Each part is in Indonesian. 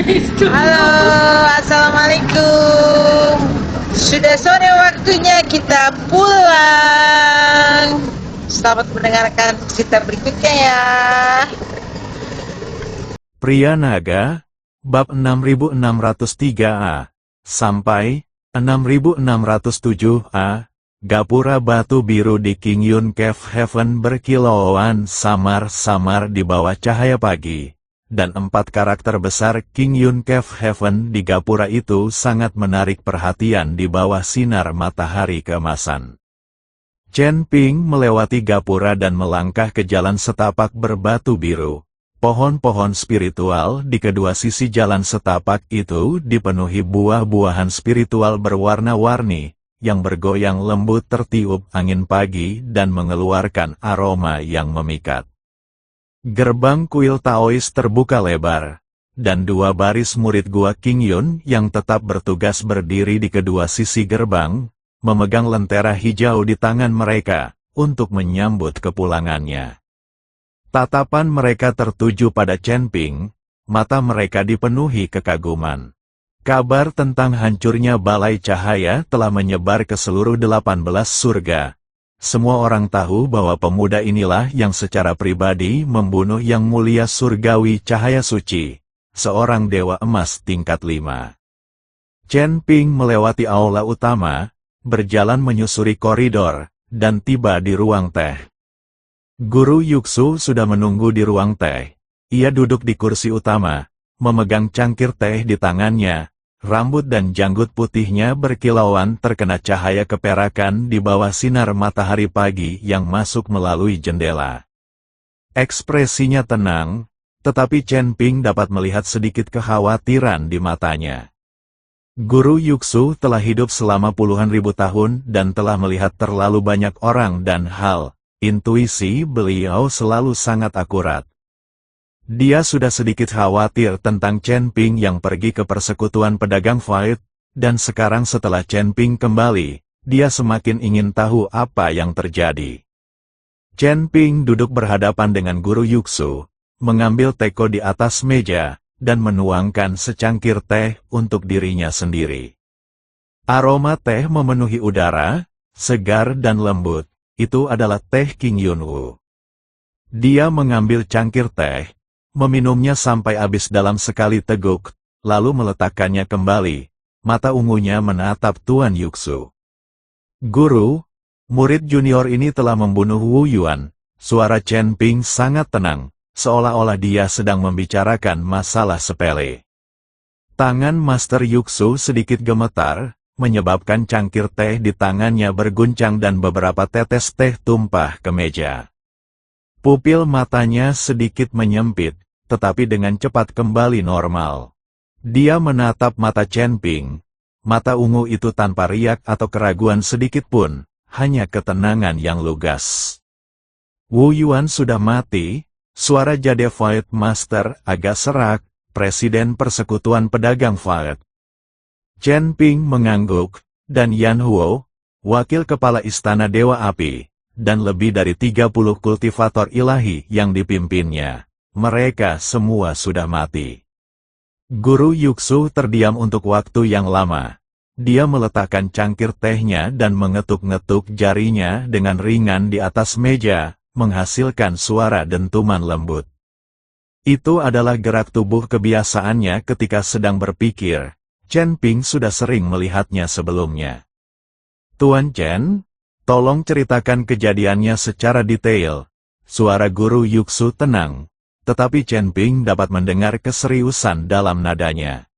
Halo, assalamualaikum. Sudah sore waktunya kita pulang. Selamat mendengarkan cerita berikutnya ya. Pria Naga, bab 6603a, sampai 6607a, Gapura Batu Biru di King Yun Cave Heaven berkilauan samar-samar di bawah cahaya pagi, dan 4 karakter besar King Yun Cave Heaven di gapura itu sangat menarik perhatian di bawah sinar matahari keemasan. Chen Ping melewati gapura dan melangkah ke jalan setapak berbatu biru. Pohon-pohon spiritual di kedua sisi jalan setapak itu dipenuhi buah-buahan spiritual berwarna-warni, yang bergoyang lembut tertiup angin pagi dan mengeluarkan aroma yang memikat. Gerbang kuil Taois terbuka lebar, dan 2 baris murid gua King Yun yang tetap bertugas berdiri di kedua sisi gerbang, memegang lentera hijau di tangan mereka, untuk menyambut kepulangannya. Tatapan mereka tertuju pada Chen Ping, mata mereka dipenuhi kekaguman. Kabar tentang hancurnya balai cahaya telah menyebar ke seluruh 18 surga. Semua orang tahu bahwa pemuda inilah yang secara pribadi membunuh yang mulia surgawi cahaya suci, seorang dewa emas tingkat 5. Chen Ping melewati aula utama, berjalan menyusuri koridor, dan tiba di ruang teh. Guru Yuxu sudah menunggu di ruang teh. Ia duduk di kursi utama, memegang cangkir teh di tangannya. Rambut dan janggut putihnya berkilauan terkena cahaya keperakan di bawah sinar matahari pagi yang masuk melalui jendela. Ekspresinya tenang, tetapi Chen Ping dapat melihat sedikit kekhawatiran di matanya. Guru Yuxu telah hidup selama puluhan ribu tahun dan telah melihat terlalu banyak orang dan hal. Intuisi beliau selalu sangat akurat. Dia sudah sedikit khawatir tentang Chen Ping yang pergi ke persekutuan pedagang Fight, dan sekarang setelah Chen Ping kembali, dia semakin ingin tahu apa yang terjadi. Chen Ping duduk berhadapan dengan Guru Yuxu, mengambil teko di atas meja, dan menuangkan secangkir teh untuk dirinya sendiri. Aroma teh memenuhi udara, segar dan lembut. Itu adalah teh King Yun Wu. Dia mengambil cangkir teh, meminumnya sampai habis dalam sekali teguk, lalu meletakkannya kembali. Mata ungunya menatap Tuan Yuxu. Guru, murid junior ini telah membunuh Wu Yuan. Suara Chen Ping sangat tenang, seolah-olah dia sedang membicarakan masalah sepele. Tangan Master Yuxu sedikit gemetar, menyebabkan cangkir teh di tangannya berguncang dan beberapa tetes teh tumpah ke meja. Pupil matanya sedikit menyempit, tetapi dengan cepat kembali normal. Dia menatap mata Chen Ping. Mata ungu itu tanpa riak atau keraguan sedikit pun, hanya ketenangan yang lugas. Wu Yuan sudah mati, suara Jade Fight Master agak serak, Presiden Persekutuan Pedagang Fight. Chen Ping mengangguk, dan Yan Huo, wakil kepala Istana Dewa Api, dan lebih dari 30 kultivator ilahi yang dipimpinnya. Mereka semua sudah mati. Guru Yuxu terdiam untuk waktu yang lama. Dia meletakkan cangkir tehnya dan mengetuk-ngetuk jarinya dengan ringan di atas meja, menghasilkan suara dentuman lembut. Itu adalah gerak tubuh kebiasaannya ketika sedang berpikir. Chen Ping sudah sering melihatnya sebelumnya. Tuan Chen, tolong ceritakan kejadiannya secara detail. Suara Guru Yuxu tenang, tetapi Chen Ping dapat mendengar keseriusan dalam nadanya.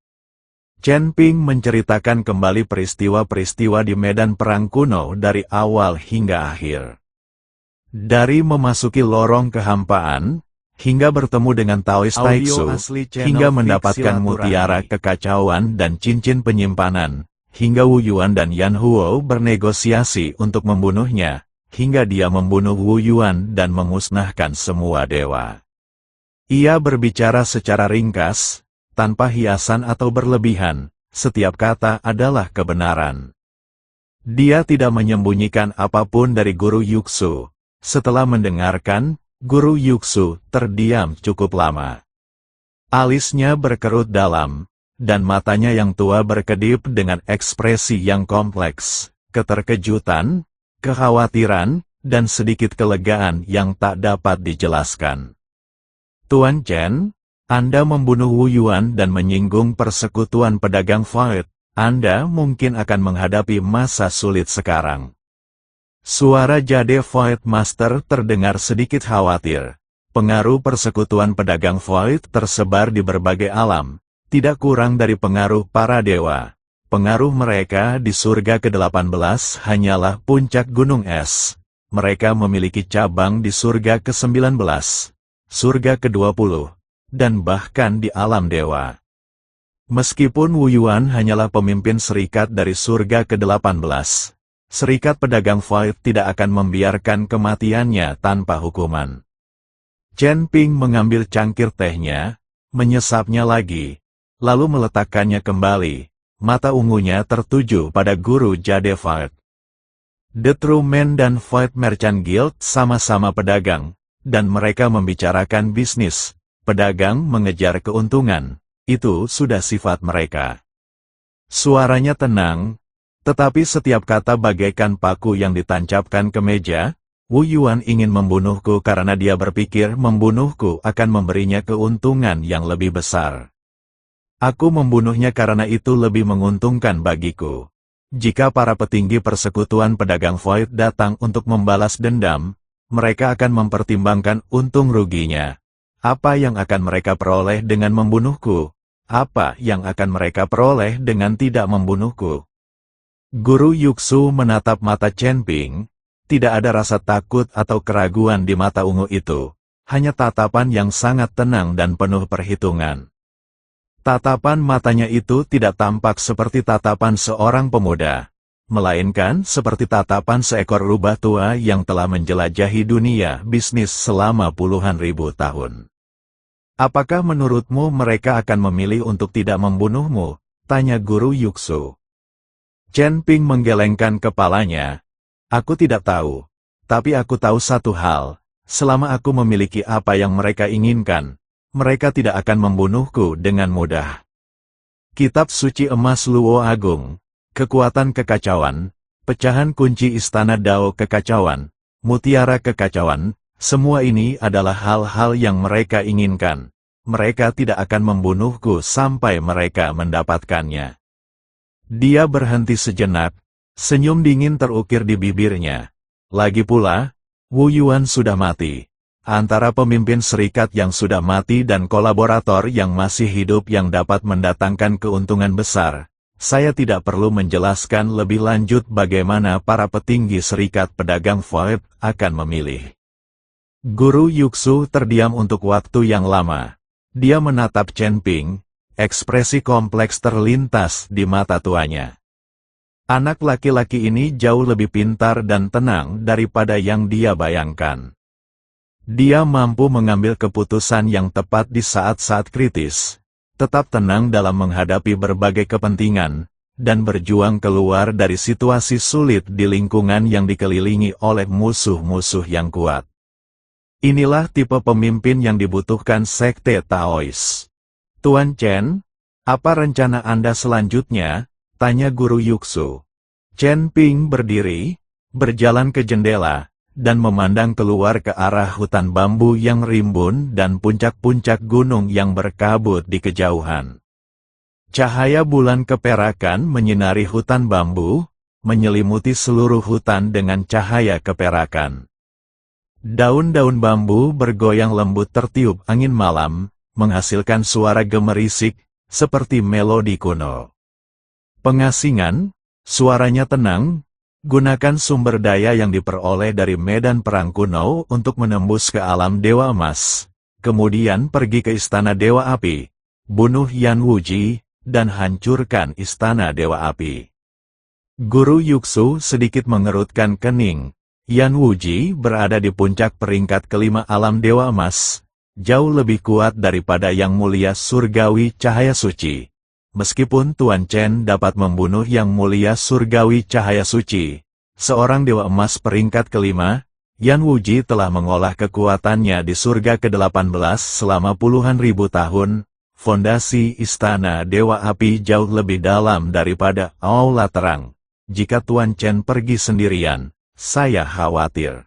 Chen Ping menceritakan kembali peristiwa-peristiwa di medan perang kuno dari awal hingga akhir. Dari memasuki lorong kehampaan, hingga bertemu dengan Taoist Taixu, hingga mendapatkan mutiara kekacauan dan cincin penyimpanan, hingga Wu Yuan dan Yan Huo bernegosiasi untuk membunuhnya, hingga dia membunuh Wu Yuan dan memusnahkan semua dewa. Ia berbicara secara ringkas, tanpa hiasan atau berlebihan, setiap kata adalah kebenaran. Dia tidak menyembunyikan apapun dari Guru Yuxu. Setelah mendengarkan, Guru Yuxu terdiam cukup lama. Alisnya berkerut dalam, dan matanya yang tua berkedip dengan ekspresi yang kompleks, keterkejutan, kekhawatiran, dan sedikit kelegaan yang tak dapat dijelaskan. Tuan Chen, Anda membunuh Wu Yuan dan menyinggung persekutuan pedagang Void. Anda mungkin akan menghadapi masa sulit sekarang. Suara Jade Void Master terdengar sedikit khawatir. Pengaruh persekutuan pedagang Void tersebar di berbagai alam, tidak kurang dari pengaruh para dewa. Pengaruh mereka di surga ke-18 hanyalah puncak gunung es. Mereka memiliki cabang di surga ke-19, surga ke-20, dan bahkan di alam dewa. Meskipun Wu Yuan hanyalah pemimpin serikat dari surga ke-18, serikat pedagang Void tidak akan membiarkan kematiannya tanpa hukuman. Chen Ping mengambil cangkir tehnya, menyesapnya lagi, lalu meletakkannya kembali. Mata ungunya tertuju pada guru Jade Void. The True Man dan Void Merchant Guild sama-sama pedagang, dan mereka membicarakan bisnis. Pedagang mengejar keuntungan, itu sudah sifat mereka. Suaranya tenang, tetapi setiap kata bagaikan paku yang ditancapkan ke meja. Wu Yuan ingin membunuhku karena dia berpikir membunuhku akan memberinya keuntungan yang lebih besar. Aku membunuhnya karena itu lebih menguntungkan bagiku. Jika para petinggi persekutuan pedagang Void datang untuk membalas dendam, mereka akan mempertimbangkan untung ruginya. Apa yang akan mereka peroleh dengan membunuhku? Apa yang akan mereka peroleh dengan tidak membunuhku? Guru Yuxu menatap mata Chen Ping. Tidak ada rasa takut atau keraguan di mata ungu itu. Hanya tatapan yang sangat tenang dan penuh perhitungan. Tatapan matanya itu tidak tampak seperti tatapan seorang pemuda, melainkan seperti tatapan seekor rubah tua yang telah menjelajahi dunia bisnis selama puluhan ribu tahun. Apakah menurutmu mereka akan memilih untuk tidak membunuhmu? Tanya guru Yuxu. Chen Ping menggelengkan kepalanya. Aku tidak tahu, tapi aku tahu satu hal, selama aku memiliki apa yang mereka inginkan, mereka tidak akan membunuhku dengan mudah. Kitab Suci Emas Luo Agung, Kekuatan Kekacauan, Pecahan Kunci Istana Dao Kekacauan, Mutiara Kekacauan, semua ini adalah hal-hal yang mereka inginkan. Mereka tidak akan membunuhku sampai mereka mendapatkannya. Dia berhenti sejenak, senyum dingin terukir di bibirnya. Lagi pula, Wu Yuan sudah mati. Antara pemimpin serikat yang sudah mati dan kolaborator yang masih hidup yang dapat mendatangkan keuntungan besar, saya tidak perlu menjelaskan lebih lanjut bagaimana para petinggi serikat pedagang Void akan memilih. Guru Yuxu terdiam untuk waktu yang lama. Dia menatap Chen Ping, ekspresi kompleks terlintas di mata tuanya. Anak laki-laki ini jauh lebih pintar dan tenang daripada yang dia bayangkan. Dia mampu mengambil keputusan yang tepat di saat-saat kritis, tetap tenang dalam menghadapi berbagai kepentingan, dan berjuang keluar dari situasi sulit di lingkungan yang dikelilingi oleh musuh-musuh yang kuat. Inilah tipe pemimpin yang dibutuhkan Sekte Taois. Tuan Chen, apa rencana Anda selanjutnya? Tanya guru Yuxu. Chen Ping berdiri, berjalan ke jendela, dan memandang keluar ke arah hutan bambu yang rimbun dan puncak-puncak gunung yang berkabut di kejauhan. Cahaya bulan keperakan menyinari hutan bambu, menyelimuti seluruh hutan dengan cahaya keperakan. Daun-daun bambu bergoyang lembut tertiup angin malam, menghasilkan suara gemerisik, seperti melodi kuno. Pengasingan, suaranya tenang. Gunakan sumber daya yang diperoleh dari medan perang kuno untuk menembus ke alam Dewa Emas. Kemudian pergi ke Istana Dewa Api, bunuh Yan Wuji, dan hancurkan Istana Dewa Api. Guru Yuxu sedikit mengerutkan kening. Yan Wuji berada di puncak peringkat kelima alam Dewa Emas, jauh lebih kuat daripada Yang Mulia Surgawi Cahaya Suci. Meskipun Tuan Chen dapat membunuh Yang Mulia Surgawi Cahaya Suci, seorang Dewa Emas peringkat kelima, Yan Wuji telah mengolah kekuatannya di surga ke-18 selama puluhan ribu tahun, fondasi istana Dewa Api jauh lebih dalam daripada aula terang. Jika Tuan Chen pergi sendirian, saya khawatir.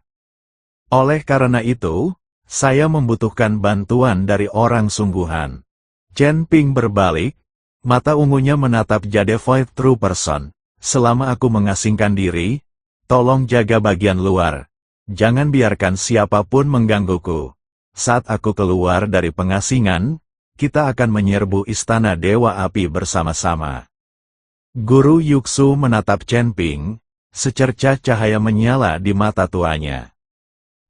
Oleh karena itu, saya membutuhkan bantuan dari orang sungguhan. Chen Ping berbalik, mata ungunya menatap Jade Void True Person. Selama aku mengasingkan diri, tolong jaga bagian luar. Jangan biarkan siapapun menggangguku. Saat aku keluar dari pengasingan, kita akan menyerbu istana Dewa Api bersama-sama. Guru Yuxu menatap Chen Ping, secercah cahaya menyala di mata tuanya.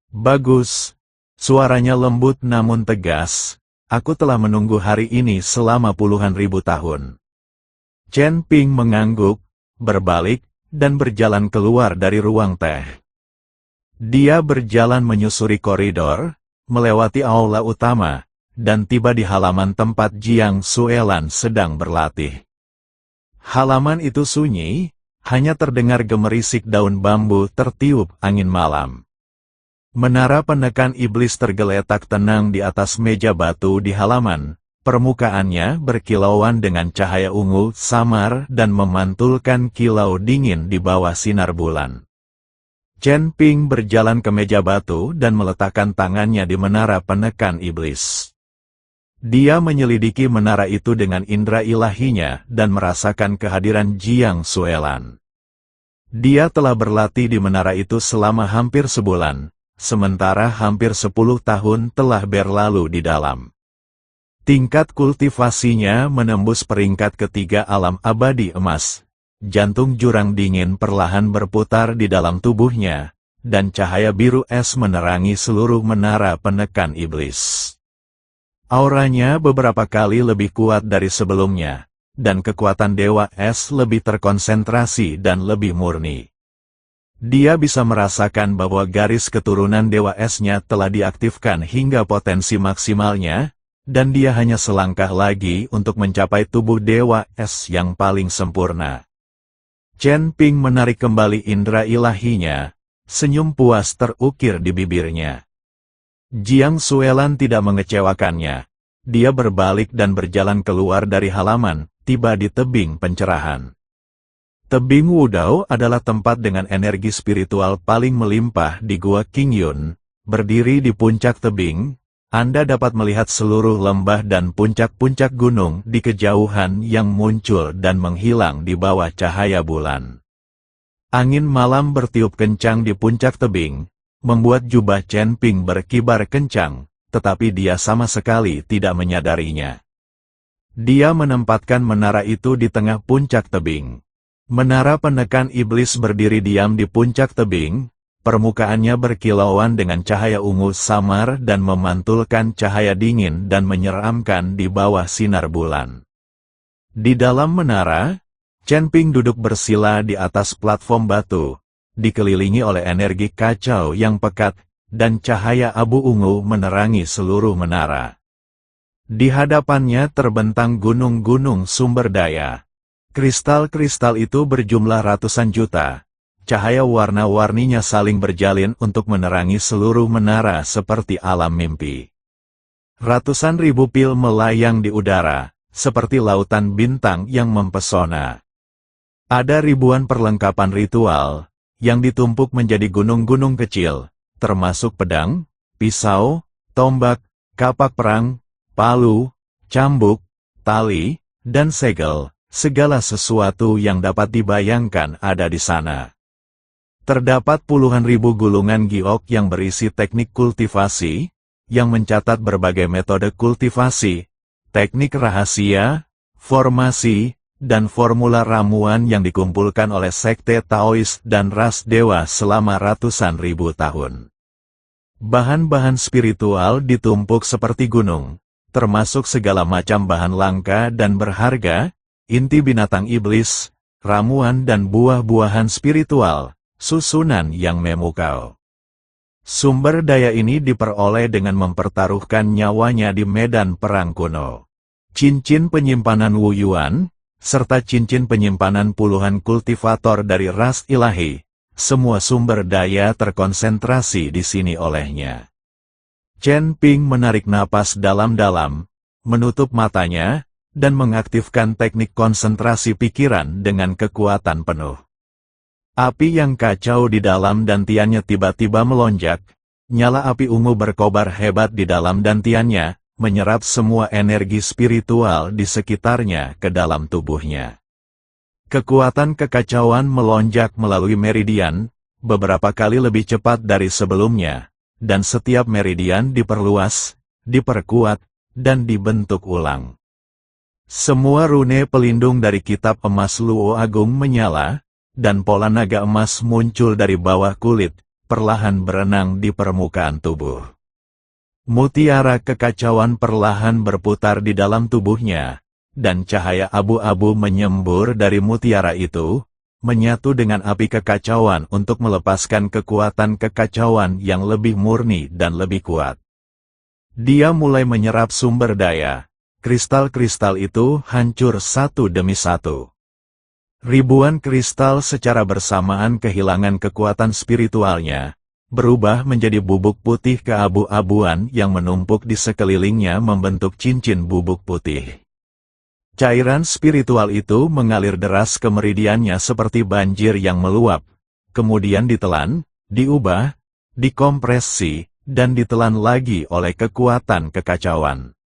Bagus. Suaranya lembut namun tegas. Aku telah menunggu hari ini selama puluhan ribu tahun. Chen Ping mengangguk, berbalik, dan berjalan keluar dari ruang teh. Dia berjalan menyusuri koridor, melewati aula utama, dan tiba di halaman tempat Jiang Suelan sedang berlatih. Halaman itu sunyi, hanya terdengar gemerisik daun bambu tertiup angin malam. Menara penekan iblis tergeletak tenang di atas meja batu di halaman, permukaannya berkilauan dengan cahaya ungu samar dan memantulkan kilau dingin di bawah sinar bulan. Chen Ping berjalan ke meja batu dan meletakkan tangannya di menara penekan iblis. Dia menyelidiki menara itu dengan indera ilahinya dan merasakan kehadiran Jiang Suelan. Dia telah berlatih di menara itu selama hampir sebulan, sementara hampir 10 tahun telah berlalu di dalam. Tingkat kultivasinya menembus peringkat ketiga alam abadi emas. Jantung jurang dingin perlahan berputar di dalam tubuhnya, dan cahaya biru es menerangi seluruh menara penekan iblis. Auranya beberapa kali lebih kuat dari sebelumnya, dan kekuatan Dewa Es lebih terkonsentrasi dan lebih murni. Dia bisa merasakan bahwa garis keturunan Dewa Es-nya telah diaktifkan hingga potensi maksimalnya, dan dia hanya selangkah lagi untuk mencapai tubuh Dewa Es yang paling sempurna. Chen Ping menarik kembali indera ilahinya, senyum puas terukir di bibirnya. Jiang Suelan tidak mengecewakannya. Dia berbalik dan berjalan keluar dari halaman, tiba di tebing pencerahan. Tebing Wudao adalah tempat dengan energi spiritual paling melimpah di Gua Qingyun. Berdiri di puncak tebing, Anda dapat melihat seluruh lembah dan puncak-puncak gunung di kejauhan yang muncul dan menghilang di bawah cahaya bulan. Angin malam bertiup kencang di puncak tebing, membuat jubah Chen Ping berkibar kencang, tetapi dia sama sekali tidak menyadarinya. Dia menempatkan menara itu di tengah puncak tebing. Menara penekan iblis berdiri diam di puncak tebing, permukaannya berkilauan dengan cahaya ungu samar dan memantulkan cahaya dingin dan menyeramkan di bawah sinar bulan. Di dalam menara, Chen Ping duduk bersila di atas platform batu, dikelilingi oleh energi kacau yang pekat, dan cahaya abu ungu menerangi seluruh menara. Di hadapannya terbentang gunung-gunung sumber daya. Kristal-kristal itu berjumlah ratusan juta. Cahaya warna-warninya saling berjalin untuk menerangi seluruh menara seperti alam mimpi. Ratusan ribu pil melayang di udara, seperti lautan bintang yang mempesona. Ada ribuan perlengkapan ritual, yang ditumpuk menjadi gunung-gunung kecil, termasuk pedang, pisau, tombak, kapak perang, palu, cambuk, tali, dan segel. Segala sesuatu yang dapat dibayangkan ada di sana. Terdapat puluhan ribu gulungan giok yang berisi teknik kultivasi, yang mencatat berbagai metode kultivasi, teknik rahasia, formasi, dan formula ramuan yang dikumpulkan oleh sekte Taois dan ras dewa selama ratusan ribu tahun. Bahan-bahan spiritual ditumpuk seperti gunung, termasuk segala macam bahan langka dan berharga, inti binatang iblis, ramuan dan buah-buahan spiritual, susunan yang memukau. Sumber daya ini diperoleh dengan mempertaruhkan nyawanya di medan perang kuno. Cincin penyimpanan Wu Yuan, serta cincin penyimpanan puluhan kultivator dari ras ilahi, semua sumber daya terkonsentrasi di sini olehnya. Chen Ping menarik napas dalam-dalam, menutup matanya, dan mengaktifkan teknik konsentrasi pikiran dengan kekuatan penuh. Api yang kacau di dalam dantiannya tiba-tiba melonjak, nyala api ungu berkobar hebat di dalam dantiannya, menyerap semua energi spiritual di sekitarnya ke dalam tubuhnya. Kekuatan kekacauan melonjak melalui meridian, beberapa kali lebih cepat dari sebelumnya, dan setiap meridian diperluas, diperkuat, dan dibentuk ulang. Semua rune pelindung dari kitab emas Luo Agung menyala, dan pola naga emas muncul dari bawah kulit, perlahan berenang di permukaan tubuh. Mutiara kekacauan perlahan berputar di dalam tubuhnya, dan cahaya abu-abu menyembur dari mutiara itu, menyatu dengan api kekacauan untuk melepaskan kekuatan kekacauan yang lebih murni dan lebih kuat. Dia mulai menyerap sumber daya. Kristal-kristal itu hancur satu demi satu. Ribuan kristal secara bersamaan kehilangan kekuatan spiritualnya, berubah menjadi bubuk putih keabu-abuan yang menumpuk di sekelilingnya membentuk cincin bubuk putih. Cairan spiritual itu mengalir deras ke meridiannya seperti banjir yang meluap, kemudian ditelan, diubah, dikompresi, dan ditelan lagi oleh kekuatan kekacauan.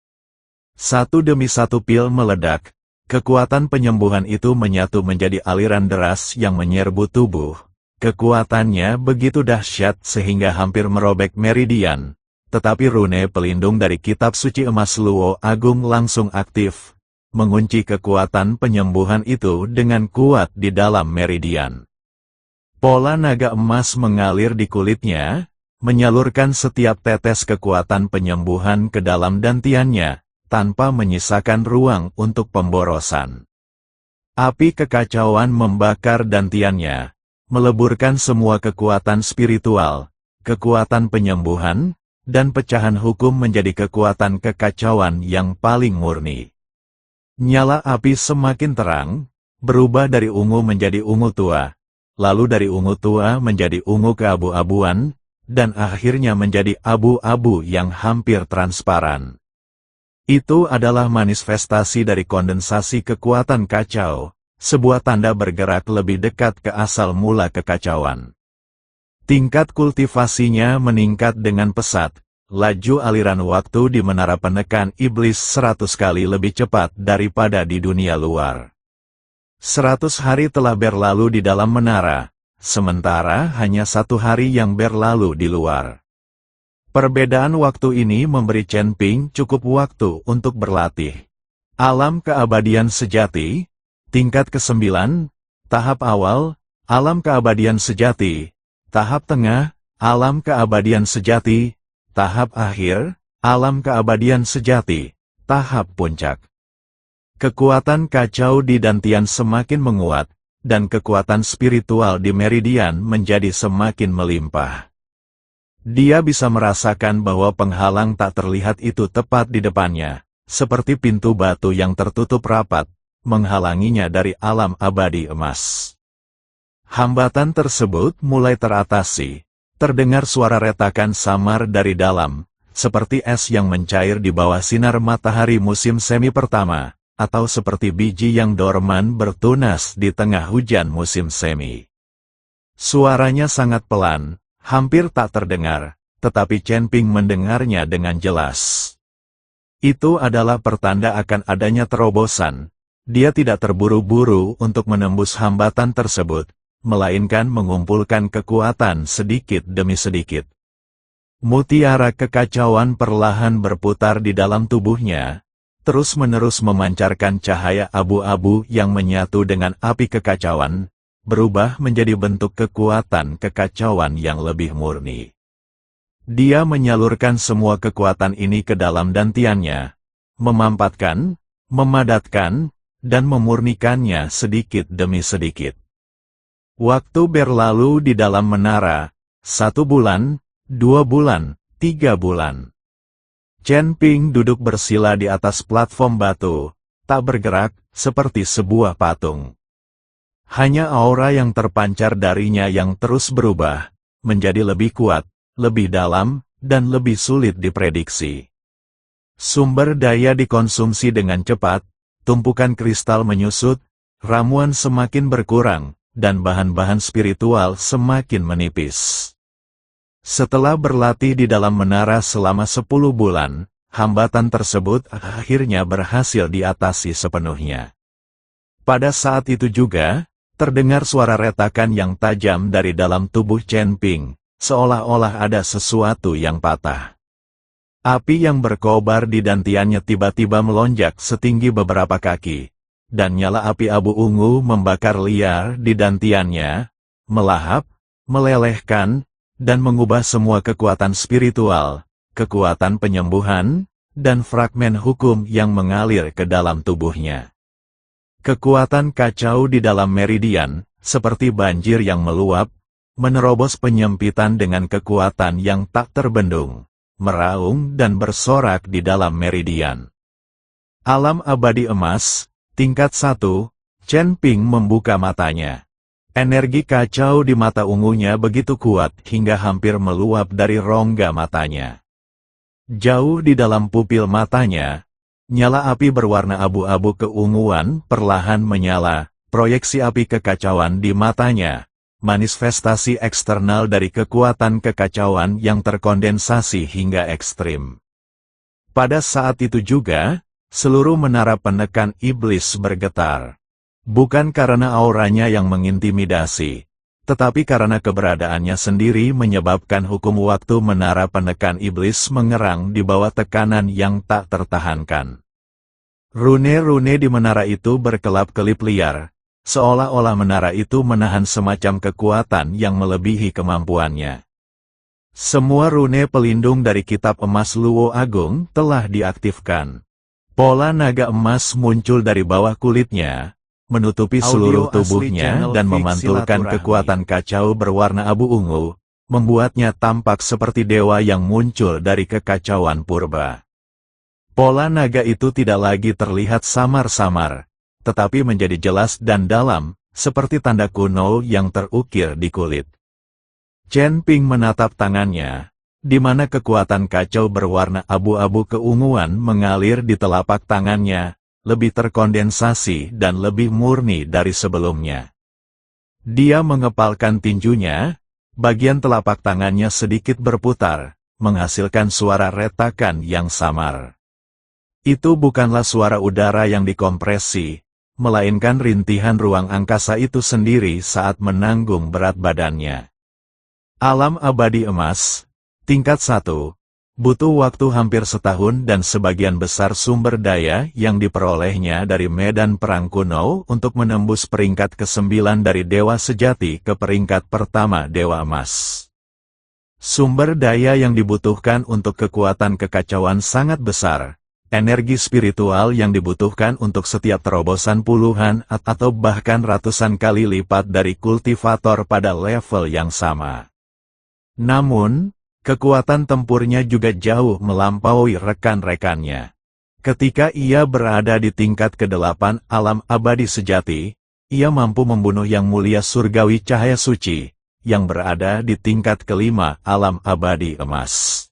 Satu demi satu pil meledak, kekuatan penyembuhan itu menyatu menjadi aliran deras yang menyerbu tubuh. Kekuatannya begitu dahsyat sehingga hampir merobek meridian, tetapi rune pelindung dari kitab suci emas Luo Agung langsung aktif, mengunci kekuatan penyembuhan itu dengan kuat di dalam meridian. Pola naga emas mengalir di kulitnya, menyalurkan setiap tetes kekuatan penyembuhan ke dalam dantiannya, tanpa menyisakan ruang untuk pemborosan. Api kekacauan membakar dantiannya, meleburkan semua kekuatan spiritual, kekuatan penyembuhan, dan pecahan hukum menjadi kekuatan kekacauan yang paling murni. Nyala api semakin terang, berubah dari ungu menjadi ungu tua, lalu dari ungu tua menjadi ungu keabu-abuan, dan akhirnya menjadi abu-abu yang hampir transparan. Itu adalah manifestasi dari kondensasi kekuatan kacau, sebuah tanda bergerak lebih dekat ke asal mula kekacauan. Tingkat kultivasinya meningkat dengan pesat, laju aliran waktu di menara penekan iblis 100 kali lebih cepat daripada di dunia luar. 100 hari telah berlalu di dalam menara, sementara hanya 1 hari yang berlalu di luar. Perbedaan waktu ini memberi Chen Ping cukup waktu untuk berlatih. Alam keabadian sejati, tingkat ke-9, tahap awal, alam keabadian sejati, tahap tengah, alam keabadian sejati, tahap akhir, alam keabadian sejati, tahap puncak. Kekuatan kacau di dantian semakin menguat, dan kekuatan spiritual di meridian menjadi semakin melimpah. Dia bisa merasakan bahwa penghalang tak terlihat itu tepat di depannya, seperti pintu batu yang tertutup rapat, menghalanginya dari alam abadi emas. Hambatan tersebut mulai teratasi, terdengar suara retakan samar dari dalam, seperti es yang mencair di bawah sinar matahari musim semi pertama, atau seperti biji yang dorman bertunas di tengah hujan musim semi. Suaranya sangat pelan, hampir tak terdengar, tetapi Chen Ping mendengarnya dengan jelas. Itu adalah pertanda akan adanya terobosan. Dia tidak terburu-buru untuk menembus hambatan tersebut, melainkan mengumpulkan kekuatan sedikit demi sedikit. Mutiara kekacauan perlahan berputar di dalam tubuhnya, terus-menerus memancarkan cahaya abu-abu yang menyatu dengan api kekacauan, berubah menjadi bentuk kekuatan kekacauan yang lebih murni. Dia menyalurkan semua kekuatan ini ke dalam dantiannya, memampatkan, memadatkan, dan memurnikannya sedikit demi sedikit. Waktu berlalu di dalam menara, 1 bulan, 2 bulan, 3 bulan. Chen Ping duduk bersila di atas platform batu, tak bergerak, seperti sebuah patung. Hanya aura yang terpancar darinya yang terus berubah, menjadi lebih kuat, lebih dalam, dan lebih sulit diprediksi. Sumber daya dikonsumsi dengan cepat, tumpukan kristal menyusut, ramuan semakin berkurang, dan bahan-bahan spiritual semakin menipis. Setelah berlatih di dalam menara selama 10 bulan, hambatan tersebut akhirnya berhasil diatasi sepenuhnya. Pada saat itu juga, terdengar suara retakan yang tajam dari dalam tubuh Chen Ping, seolah-olah ada sesuatu yang patah. Api yang berkobar di dantiannya tiba-tiba melonjak setinggi beberapa kaki, dan nyala api abu ungu membakar liar di dantiannya, melahap, melelehkan, dan mengubah semua kekuatan spiritual, kekuatan penyembuhan, dan fragmen hukum yang mengalir ke dalam tubuhnya. Kekuatan kacau di dalam meridian, seperti banjir yang meluap, menerobos penyempitan dengan kekuatan yang tak terbendung, meraung dan bersorak di dalam meridian. Alam abadi emas, tingkat 1, Chen Ping membuka matanya. Energi kacau di mata ungunya begitu kuat hingga hampir meluap dari rongga matanya. Jauh di dalam pupil matanya, nyala api berwarna abu-abu keunguan perlahan menyala, proyeksi api kekacauan di matanya. Manifestasi eksternal dari kekuatan kekacauan yang terkondensasi hingga ekstrim. Pada saat itu juga, seluruh menara penekan iblis bergetar. Bukan karena auranya yang mengintimidasi, tetapi karena keberadaannya sendiri menyebabkan hukum waktu menara penekan iblis mengerang di bawah tekanan yang tak tertahankan. Rune-rune di menara itu berkelap-kelip liar, seolah-olah menara itu menahan semacam kekuatan yang melebihi kemampuannya. Semua rune pelindung dari kitab emas Luo Agung telah diaktifkan. Pola naga emas muncul dari bawah kulitnya, menutupi seluruh tubuhnya dan memantulkan kekuatan kacau berwarna abu ungu, membuatnya tampak seperti dewa yang muncul dari kekacauan purba. Pola naga itu tidak lagi terlihat samar-samar, tetapi menjadi jelas dan dalam, seperti tanda kuno yang terukir di kulit. Chen Ping menatap tangannya, di mana kekuatan kacau berwarna abu-abu keunguan mengalir di telapak tangannya, lebih terkondensasi dan lebih murni dari sebelumnya. Dia mengepalkan tinjunya, bagian telapak tangannya sedikit berputar, menghasilkan suara retakan yang samar. Itu bukanlah suara udara yang dikompresi, melainkan rintihan ruang angkasa itu sendiri saat menanggung berat badannya. Alam abadi emas, tingkat 1, butuh waktu hampir setahun dan sebagian besar sumber daya yang diperolehnya dari medan perang kuno untuk menembus peringkat ke-9 dari Dewa Sejati ke peringkat pertama Dewa Emas. Sumber daya yang dibutuhkan untuk kekuatan kekacauan sangat besar. Energi spiritual yang dibutuhkan untuk setiap terobosan puluhan atau bahkan ratusan kali lipat dari kultivator pada level yang sama. Namun, kekuatan tempurnya juga jauh melampaui rekan-rekannya. Ketika ia berada di tingkat ke-8 alam abadi sejati, ia mampu membunuh yang mulia surgawi cahaya suci, yang berada di tingkat ke-5 alam abadi emas.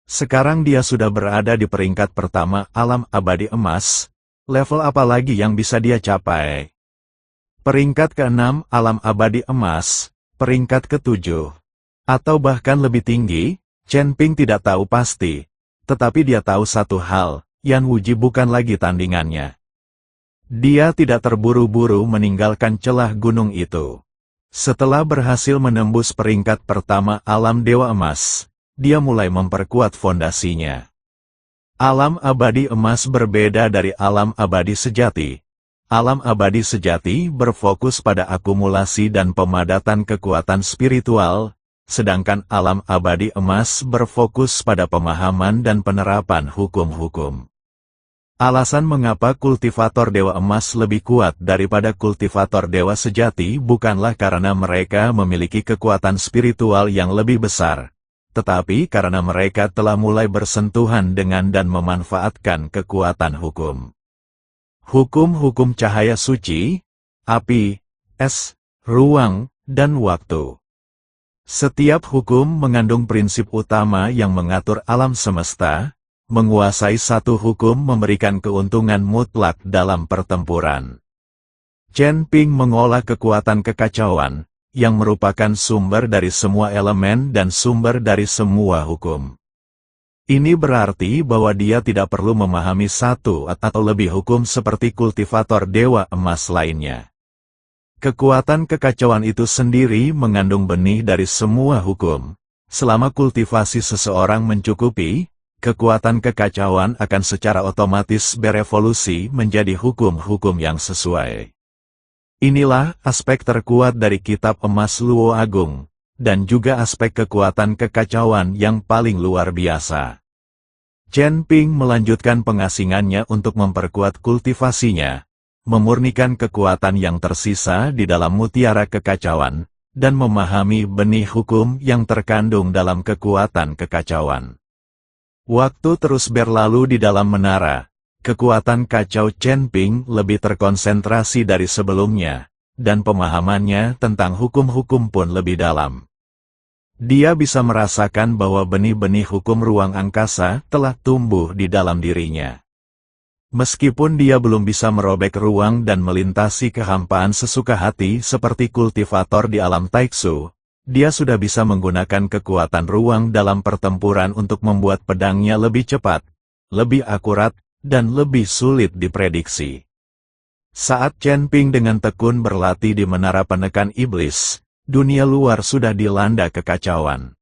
Sekarang dia sudah berada di peringkat pertama alam abadi emas, level apa lagi yang bisa dia capai? Peringkat ke-6 alam abadi emas, peringkat ke-7, atau bahkan lebih tinggi, Chen Ping tidak tahu pasti, tetapi dia tahu satu hal, Yan Wuji bukan lagi tandingannya. Dia tidak terburu-buru meninggalkan celah gunung itu. Setelah berhasil menembus peringkat pertama alam Dewa Emas, dia mulai memperkuat fondasinya. Alam abadi emas berbeda dari alam abadi sejati. Alam abadi sejati berfokus pada akumulasi dan pemadatan kekuatan spiritual, sedangkan alam abadi emas berfokus pada pemahaman dan penerapan hukum-hukum. Alasan mengapa kultivator Dewa Emas lebih kuat daripada kultivator Dewa Sejati bukanlah karena mereka memiliki kekuatan spiritual yang lebih besar, tetapi karena mereka telah mulai bersentuhan dengan dan memanfaatkan kekuatan hukum. Hukum-hukum cahaya suci, api, es, ruang, dan waktu. Setiap hukum mengandung prinsip utama yang mengatur alam semesta, menguasai satu hukum memberikan keuntungan mutlak dalam pertempuran. Chen Ping mengolah kekuatan kekacauan, yang merupakan sumber dari semua elemen dan sumber dari semua hukum. Ini berarti bahwa dia tidak perlu memahami satu atau lebih hukum seperti kultivator dewa emas lainnya. Kekuatan kekacauan itu sendiri mengandung benih dari semua hukum. Selama kultivasi seseorang mencukupi, kekuatan kekacauan akan secara otomatis berevolusi menjadi hukum-hukum yang sesuai. Inilah aspek terkuat dari kitab emas Luo Agung, dan juga aspek kekuatan kekacauan yang paling luar biasa. Chen Ping melanjutkan pengasingannya untuk memperkuat kultivasinya, memurnikan kekuatan yang tersisa di dalam mutiara kekacauan, dan memahami benih hukum yang terkandung dalam kekuatan kekacauan. Waktu terus berlalu di dalam menara. Kekuatan kacau Chen Ping lebih terkonsentrasi dari sebelumnya, dan pemahamannya tentang hukum-hukum pun lebih dalam. Dia bisa merasakan bahwa benih-benih hukum ruang angkasa telah tumbuh di dalam dirinya. Meskipun dia belum bisa merobek ruang dan melintasi kehampaan sesuka hati seperti kultivator di alam Taixu, dia sudah bisa menggunakan kekuatan ruang dalam pertempuran untuk membuat pedangnya lebih cepat, lebih akurat, dan lebih sulit diprediksi. Saat Chen Ping dengan tekun berlatih di menara penekan iblis, dunia luar sudah dilanda kekacauan.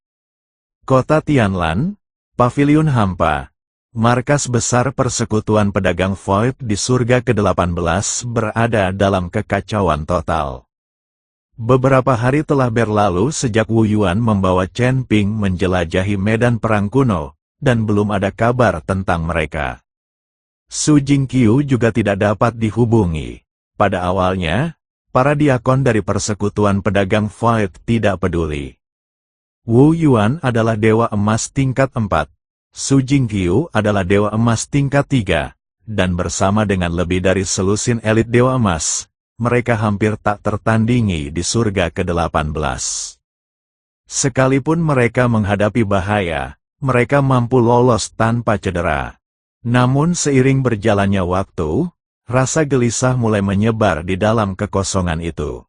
Kota Tianlan, Paviliun Hampa, markas besar persekutuan pedagang Void di surga ke-18 berada dalam kekacauan total. Beberapa hari telah berlalu sejak Wu Yuan membawa Chen Ping menjelajahi medan perang kuno, dan belum ada kabar tentang mereka. Su Jingqiu juga tidak dapat dihubungi. Pada awalnya, para diakon dari persekutuan pedagang Void tidak peduli. Wu Yuan adalah dewa emas tingkat 4, Su Jingqiu adalah dewa emas tingkat 3, dan bersama dengan lebih dari selusin elit dewa emas, mereka hampir tak tertandingi di surga ke-18. Sekalipun mereka menghadapi bahaya, mereka mampu lolos tanpa cedera. Namun seiring berjalannya waktu, rasa gelisah mulai menyebar di dalam kekosongan itu.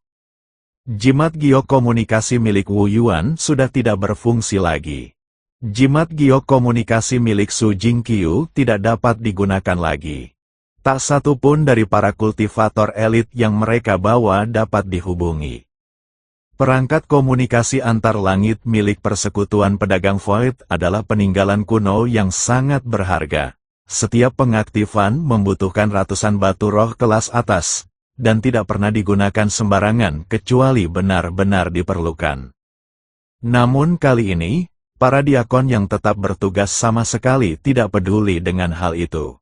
Jimat giok komunikasi milik Wu Yuan sudah tidak berfungsi lagi. Jimat giok komunikasi milik Su Jingqiu tidak dapat digunakan lagi. Tak satu pun dari para kultivator elit yang mereka bawa dapat dihubungi. Perangkat komunikasi antar langit milik persekutuan pedagang Void adalah peninggalan kuno yang sangat berharga. Setiap pengaktifan membutuhkan ratusan batu roh kelas atas, dan tidak pernah digunakan sembarangan kecuali benar-benar diperlukan. Namun kali ini, para diakon yang tetap bertugas sama sekali tidak peduli dengan hal itu.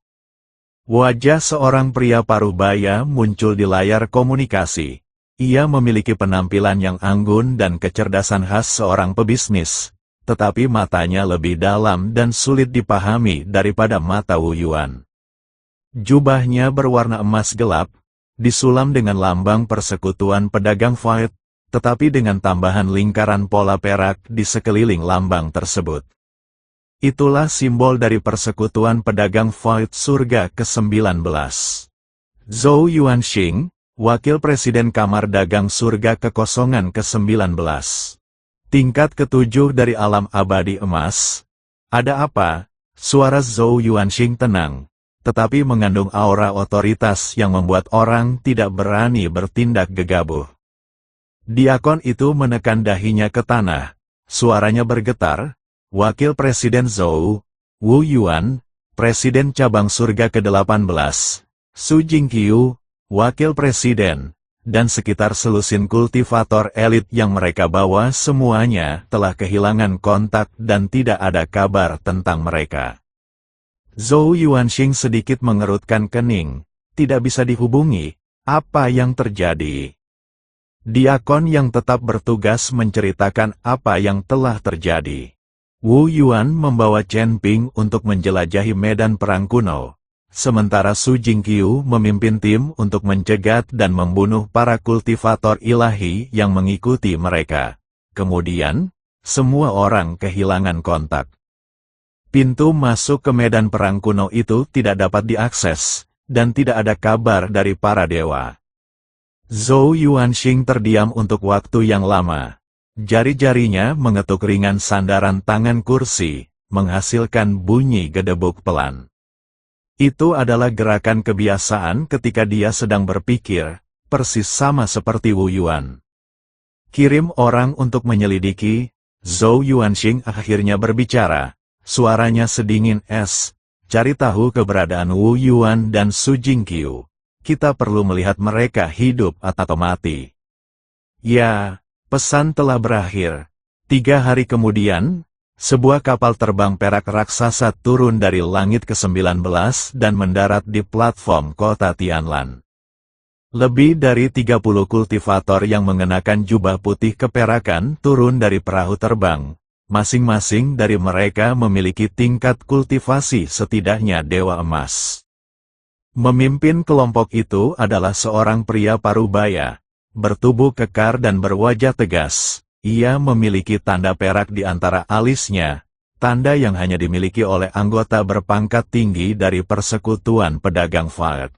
Wajah seorang pria paruh-baya muncul di layar komunikasi. Ia memiliki penampilan yang anggun dan kecerdasan khas seorang pebisnis. Tetapi matanya lebih dalam dan sulit dipahami daripada mata Wu Yuan. Jubahnya berwarna emas gelap, disulam dengan lambang persekutuan pedagang Void, tetapi dengan tambahan lingkaran pola perak di sekeliling lambang tersebut. Itulah simbol dari persekutuan pedagang Void surga ke-19. Zhou Yuanxing, Wakil Presiden Kamar Dagang Surga Kekosongan ke-19. Tingkat ke-7 dari alam abadi emas. Ada apa? Suara Zhou Yuanxing tenang, tetapi mengandung aura otoritas yang membuat orang tidak berani bertindak gegabah. Diakon itu menekan dahinya ke tanah, suaranya bergetar. Wakil Presiden Zhou, Wu Yuan, Presiden Cabang Surga ke-18, Su Jingqiu, Wakil Presiden, dan sekitar selusin kultivator elit yang mereka bawa semuanya telah kehilangan kontak dan tidak ada kabar tentang mereka. Zhou Yuanxing sedikit mengerutkan kening, tidak bisa dihubungi. Apa yang terjadi? Diakon yang tetap bertugas menceritakan apa yang telah terjadi. Wu Yuan membawa Chen Ping untuk menjelajahi medan perang kuno. Sementara Su Jingqiu memimpin tim untuk mencegat dan membunuh para kultivator ilahi yang mengikuti mereka. Kemudian, semua orang kehilangan kontak. Pintu masuk ke medan perang kuno itu tidak dapat diakses, dan tidak ada kabar dari para dewa. Zhou Yuanxing terdiam untuk waktu yang lama. Jari-jarinya mengetuk ringan sandaran tangan kursi, menghasilkan bunyi gedebuk pelan. Itu adalah gerakan kebiasaan ketika dia sedang berpikir, persis sama seperti Wu Yuan. Kirim orang untuk menyelidiki. Zhou Yuanxing akhirnya berbicara. Suaranya sedingin es. Cari tahu keberadaan Wu Yuan dan Su Jingqiu. Kita perlu melihat mereka hidup atau mati. Ya, pesan telah berakhir. 3 hari kemudian, sebuah kapal terbang perak raksasa turun dari langit ke-19 dan mendarat di platform kota Tianlan. Lebih dari 30 kultivator yang mengenakan jubah putih keperakan turun dari perahu terbang. Masing-masing dari mereka memiliki tingkat kultivasi setidaknya Dewa Emas. Memimpin kelompok itu adalah seorang pria parubaya, bertubuh kekar dan berwajah tegas. Ia memiliki tanda perak di antara alisnya, tanda yang hanya dimiliki oleh anggota berpangkat tinggi dari persekutuan pedagang Fa'ed.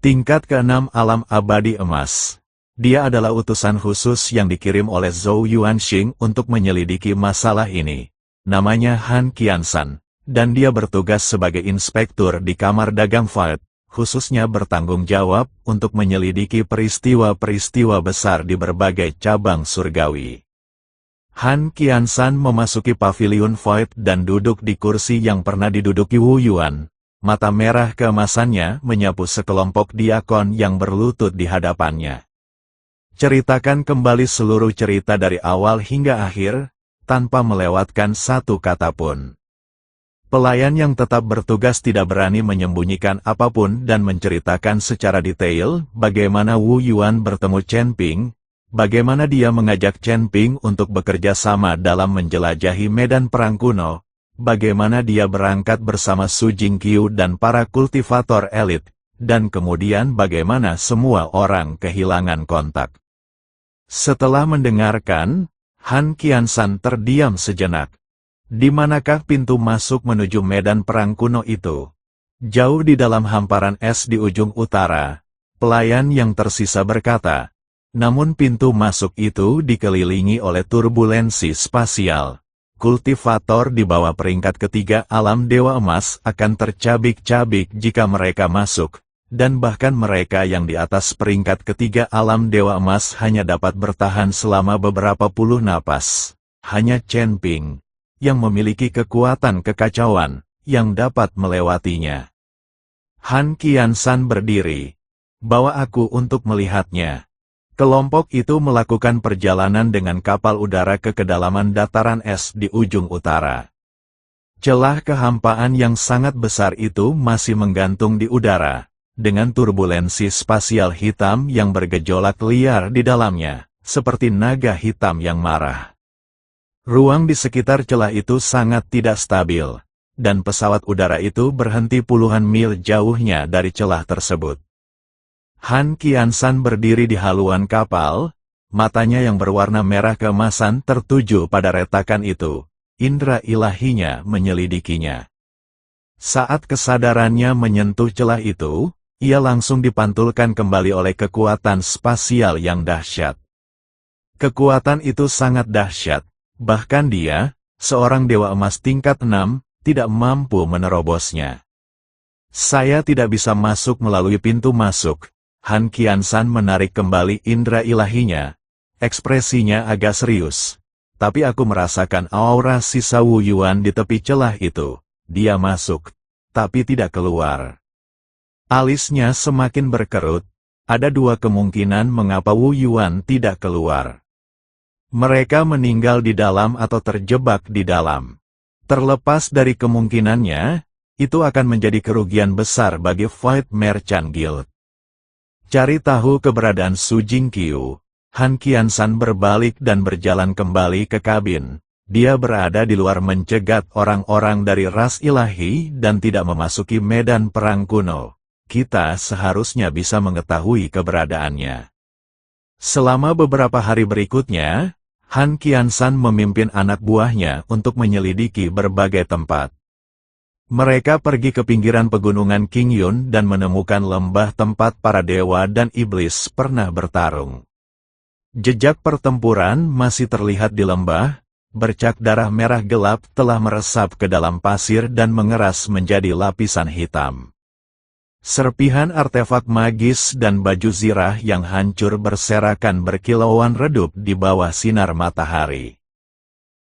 Tingkat ke-6 alam abadi emas. Dia adalah utusan khusus yang dikirim oleh Zhou Yuanxing untuk menyelidiki masalah ini. Namanya Han Qiansan, dan dia bertugas sebagai inspektur di kamar dagang Fa'ed, khususnya bertanggung jawab untuk menyelidiki peristiwa-peristiwa besar di berbagai cabang surgawi. Han Qiansan memasuki paviliun Fa'ed dan duduk di kursi yang pernah diduduki Wu Yuan. Mata merah keemasannya menyapu sekelompok diakon yang berlutut di hadapannya. Ceritakan kembali seluruh cerita dari awal hingga akhir, tanpa melewatkan satu kata pun. Pelayan yang tetap bertugas tidak berani menyembunyikan apapun dan menceritakan secara detail bagaimana Wu Yuan bertemu Chen Ping, bagaimana dia mengajak Chen Ping untuk bekerja sama dalam menjelajahi medan perang kuno, bagaimana dia berangkat bersama Su Jingqiu dan para kultivator elit, dan kemudian bagaimana semua orang kehilangan kontak. Setelah mendengarkan, Han Qiansan terdiam sejenak. Di manakah pintu masuk menuju medan perang kuno itu? Jauh di dalam hamparan es di ujung utara, pelayan yang tersisa berkata, namun pintu masuk itu dikelilingi oleh turbulensi spasial. Kultivator di bawah peringkat ketiga alam Dewa Emas akan tercabik-cabik jika mereka masuk. Dan bahkan mereka yang di atas peringkat ketiga alam Dewa Emas hanya dapat bertahan selama beberapa puluh napas. Hanya Chen Ping, yang memiliki kekuatan kekacauan, yang dapat melewatinya. Han Qiansan berdiri. Bawa aku untuk melihatnya. Kelompok itu melakukan perjalanan dengan kapal udara ke kedalaman dataran es di ujung utara. Celah kehampaan yang sangat besar itu masih menggantung di udara, dengan turbulensi spasial hitam yang bergejolak liar di dalamnya, seperti naga hitam yang marah. Ruang di sekitar celah itu sangat tidak stabil, dan pesawat udara itu berhenti puluhan mil jauhnya dari celah tersebut. Han Qiansan berdiri di haluan kapal, matanya yang berwarna merah keemasan tertuju pada retakan itu. Indra ilahinya menyelidikinya. Saat kesadarannya menyentuh celah itu, ia langsung dipantulkan kembali oleh kekuatan spasial yang dahsyat. Kekuatan itu sangat dahsyat, bahkan dia, seorang dewa emas tingkat 6, tidak mampu menerobosnya. Saya tidak bisa masuk melalui pintu masuk. Han Qiansan menarik kembali indra ilahinya. Ekspresinya agak serius. Tapi aku merasakan aura sisa Wu Yuan di tepi celah itu. Dia masuk, tapi tidak keluar. Alisnya semakin berkerut. Ada dua kemungkinan mengapa Wu Yuan tidak keluar. Mereka meninggal di dalam atau terjebak di dalam. Terlepas dari kemungkinannya, itu akan menjadi kerugian besar bagi Fa'ed Merchant Guild. Cari tahu keberadaan Su Jingqiu. Han Qiansan berbalik dan berjalan kembali ke kabin. Dia berada di luar mencegat orang-orang dari ras ilahi dan tidak memasuki medan perang kuno. Kita seharusnya bisa mengetahui keberadaannya. Selama beberapa hari berikutnya, Han Qiansan memimpin anak buahnya untuk menyelidiki berbagai tempat. Mereka pergi ke pinggiran pegunungan Qingyun dan menemukan lembah tempat para dewa dan iblis pernah bertarung. Jejak pertempuran masih terlihat di lembah, bercak darah merah gelap telah meresap ke dalam pasir dan mengeras menjadi lapisan hitam. Serpihan artefak magis dan baju zirah yang hancur berserakan berkilauan redup di bawah sinar matahari.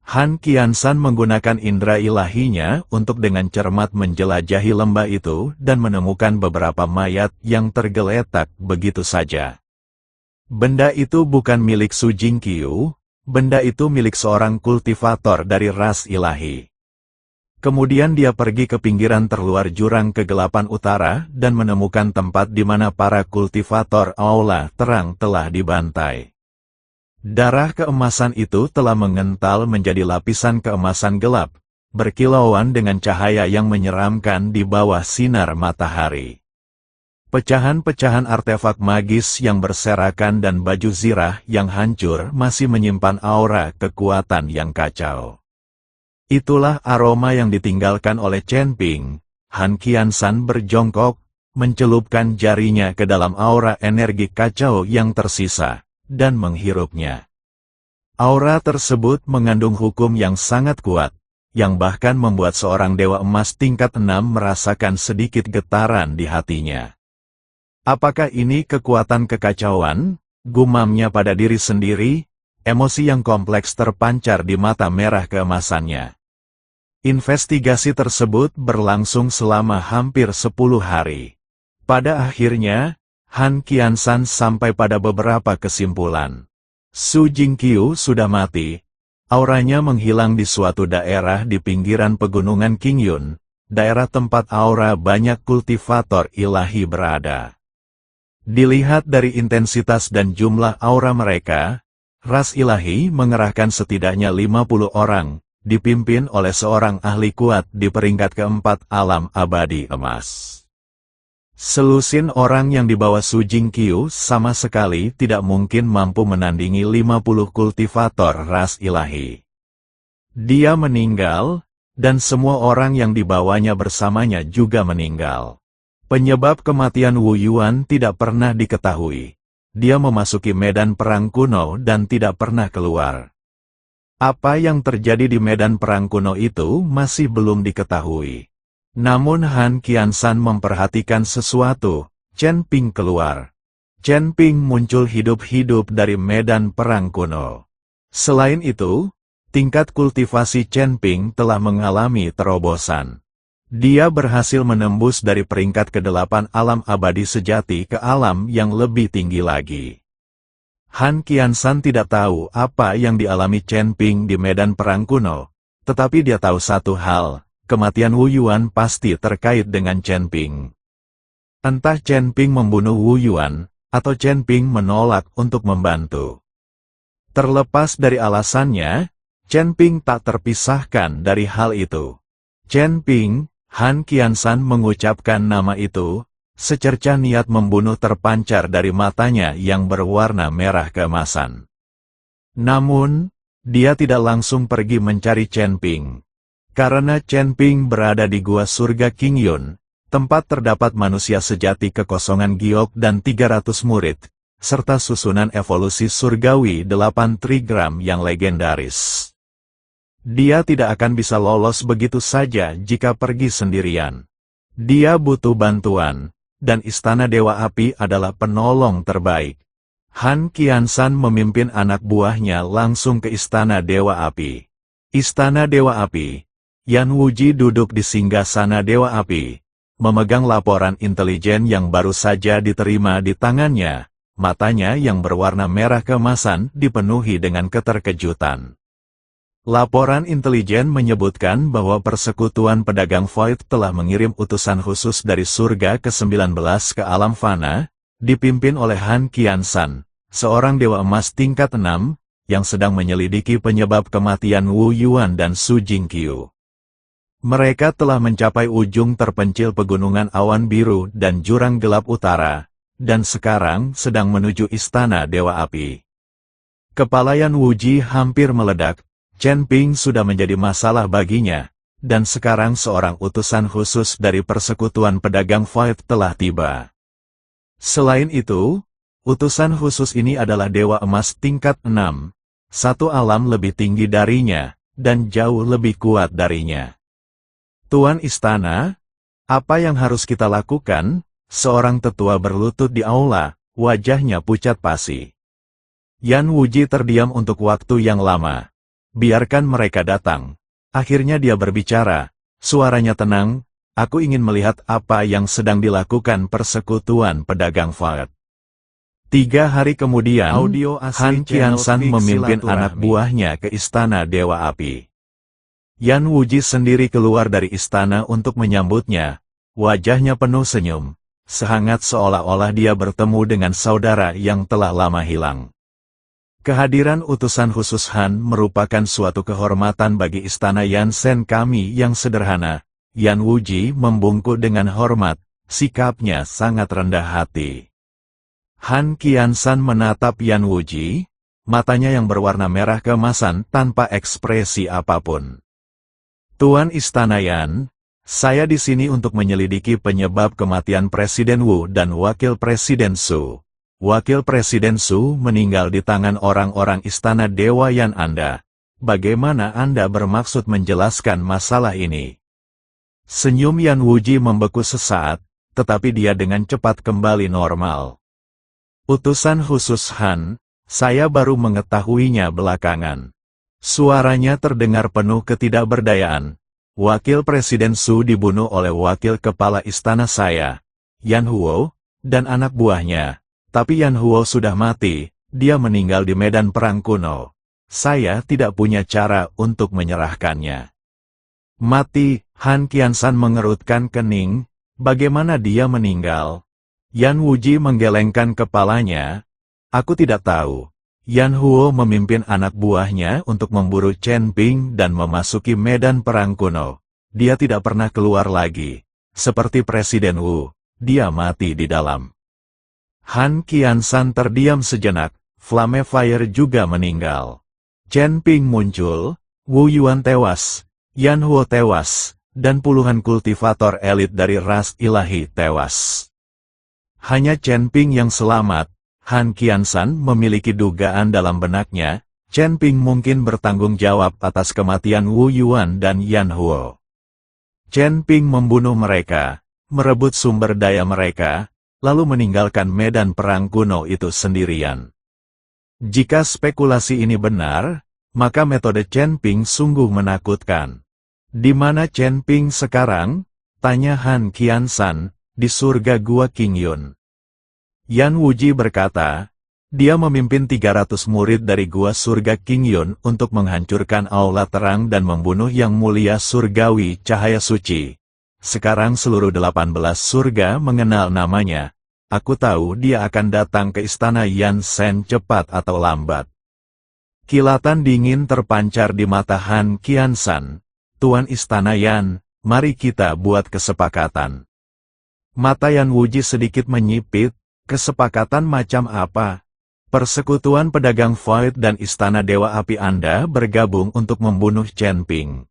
Han Qiansan menggunakan indera ilahinya untuk dengan cermat menjelajahi lembah itu dan menemukan beberapa mayat yang tergeletak begitu saja. Benda itu bukan milik Su Jingqiu, benda itu milik seorang kultivator dari ras ilahi. Kemudian dia pergi ke pinggiran terluar jurang kegelapan utara dan menemukan tempat di mana para kultivator aula terang telah dibantai. Darah keemasan itu telah mengental menjadi lapisan keemasan gelap, berkilauan dengan cahaya yang menyeramkan di bawah sinar matahari. Pecahan-pecahan artefak magis yang berserakan dan baju zirah yang hancur masih menyimpan aura kekuatan yang kacau. Itulah aroma yang ditinggalkan oleh Chen Ping. Han Qiansan berjongkok, mencelupkan jarinya ke dalam aura energi kacau yang tersisa, dan menghirupnya. Aura tersebut mengandung hukum yang sangat kuat, yang bahkan membuat seorang dewa emas tingkat 6 merasakan sedikit getaran di hatinya. Apakah ini kekuatan kekacauan? Gumamnya pada diri sendiri. Emosi yang kompleks terpancar di mata merah keemasannya. Investigasi tersebut berlangsung selama hampir 10 hari. Pada akhirnya, Han Qiansan sampai pada beberapa kesimpulan. Su Jingqiu sudah mati. Auranya menghilang di suatu daerah di pinggiran pegunungan Qingyun, daerah tempat aura banyak kultivator ilahi berada. Dilihat dari intensitas dan jumlah aura mereka, ras ilahi mengerahkan setidaknya 50 orang, dipimpin oleh seorang ahli kuat di peringkat keempat alam abadi emas. Selusin orang yang dibawa Su Jingqiu sama sekali tidak mungkin mampu menandingi 50 kultivator ras ilahi. Dia meninggal, dan semua orang yang dibawanya bersamanya juga meninggal. Penyebab kematian Wu Yuan tidak pernah diketahui. Dia memasuki medan perang kuno dan tidak pernah keluar. Apa yang terjadi di medan perang kuno itu masih belum diketahui. Namun Han Qiansan memperhatikan sesuatu. Chen Ping keluar. Chen Ping muncul hidup-hidup dari medan perang kuno. Selain itu, tingkat kultivasi Chen Ping telah mengalami terobosan. Dia berhasil menembus dari peringkat ke-8 alam abadi sejati ke alam yang lebih tinggi lagi. Han Qiansan tidak tahu apa yang dialami Chen Ping di medan perang kuno, tetapi dia tahu satu hal, kematian Wu Yuan pasti terkait dengan Chen Ping. Entah Chen Ping membunuh Wu Yuan, atau Chen Ping menolak untuk membantu. Terlepas dari alasannya, Chen Ping tak terpisahkan dari hal itu. Chen Ping, Han Qiansan mengucapkan nama itu, secerca niat membunuh terpancar dari matanya yang berwarna merah keemasan. Namun, dia tidak langsung pergi mencari Chen Ping. Karena Chen Ping berada di gua surga Qingyun, tempat terdapat manusia sejati kekosongan giok dan 300 murid, serta susunan evolusi surgawi 8 trigram yang legendaris. Dia tidak akan bisa lolos begitu saja jika pergi sendirian. Dia butuh bantuan, dan Istana Dewa Api adalah penolong terbaik. Han Qiansan memimpin anak buahnya langsung ke Istana Dewa Api. Istana Dewa Api. Yan Wuji duduk di singgasana Dewa Api, memegang laporan intelijen yang baru saja diterima di tangannya. Matanya yang berwarna merah keemasan dipenuhi dengan keterkejutan. Laporan intelijen menyebutkan bahwa Persekutuan Pedagang Void telah mengirim utusan khusus dari surga ke-19 ke alam fana, dipimpin oleh Han Qiansan, seorang dewa emas tingkat 6, yang sedang menyelidiki penyebab kematian Wu Yuan dan Su Jingqiu. Mereka telah mencapai ujung terpencil pegunungan awan biru dan jurang gelap utara, dan sekarang sedang menuju Istana Dewa Api. Kepala Yan Wuji hampir meledak. Chen Ping sudah menjadi masalah baginya, dan sekarang seorang utusan khusus dari persekutuan pedagang Void telah tiba. Selain itu, utusan khusus ini adalah Dewa Emas tingkat 6, satu alam lebih tinggi darinya, dan jauh lebih kuat darinya. Tuan Istana, apa yang harus kita lakukan? Seorang tetua berlutut di aula, wajahnya pucat pasi. Yan Wuji terdiam untuk waktu yang lama. Biarkan mereka datang. Akhirnya dia berbicara, suaranya tenang, aku ingin melihat apa yang sedang dilakukan persekutuan pedagang Void. 3 hari kemudian, Han Qiansan memimpin anak buahnya ke Istana Dewa Api. Yan Wuji sendiri keluar dari istana untuk menyambutnya, wajahnya penuh senyum, sehangat seolah-olah dia bertemu dengan saudara yang telah lama hilang. Kehadiran utusan khusus Han merupakan suatu kehormatan bagi istana Yansen kami yang sederhana. Yan Wuji membungkuk dengan hormat, sikapnya sangat rendah hati. Han Qiansan menatap Yan Wuji, matanya yang berwarna merah keemasan tanpa ekspresi apapun. Tuan Istana Yan, saya di sini untuk menyelidiki penyebab kematian Presiden Wu dan Wakil Presiden Su. Wakil Presiden Su meninggal di tangan orang-orang Istana Dewa Yan Anda. Bagaimana Anda bermaksud menjelaskan masalah ini? Senyum Yan Wuji membeku sesaat, tetapi dia dengan cepat kembali normal. Utusan khusus Han, saya baru mengetahuinya belakangan. Suaranya terdengar penuh ketidakberdayaan. Wakil Presiden Su dibunuh oleh wakil kepala istana saya, Yan Huo, dan anak buahnya. Tapi Yan Huo sudah mati, dia meninggal di medan perang kuno. Saya tidak punya cara untuk menyerahkannya. Mati, Han Qiansan mengerutkan kening, bagaimana dia meninggal? Yan Wuji menggelengkan kepalanya. Aku tidak tahu. Yan Huo memimpin anak buahnya untuk memburu Chen Ping dan memasuki medan perang kuno. Dia tidak pernah keluar lagi. Seperti Presiden Wu, dia mati di dalam. Han Qiansan terdiam sejenak, Flame Fire juga meninggal. Chen Ping muncul, Wu Yuan tewas, Yan Huo tewas, dan puluhan kultivator elit dari ras ilahi tewas. Hanya Chen Ping yang selamat. Han Qiansan memiliki dugaan dalam benaknya, Chen Ping mungkin bertanggung jawab atas kematian Wu Yuan dan Yan Huo. Chen Ping membunuh mereka, merebut sumber daya mereka, lalu meninggalkan medan perang kuno itu sendirian. Jika spekulasi ini benar, maka metode Chen Ping sungguh menakutkan. Di mana Chen Ping sekarang? Tanya Han Qiansan, di surga Gua Qingyun. Yan Wuji berkata, dia memimpin 300 murid dari Gua Surga Qingyun untuk menghancurkan aula terang dan membunuh yang mulia surgawi cahaya suci. Sekarang seluruh 18 surga mengenal namanya. Aku tahu dia akan datang ke istana Yansen cepat atau lambat. Kilatan dingin terpancar di mata Han Qiansan. Tuan Istana Yan, mari kita buat kesepakatan. Mata Yan Wuji sedikit menyipit. Kesepakatan macam apa? Persekutuan pedagang Void dan Istana Dewa Api Anda bergabung untuk membunuh Chen Ping.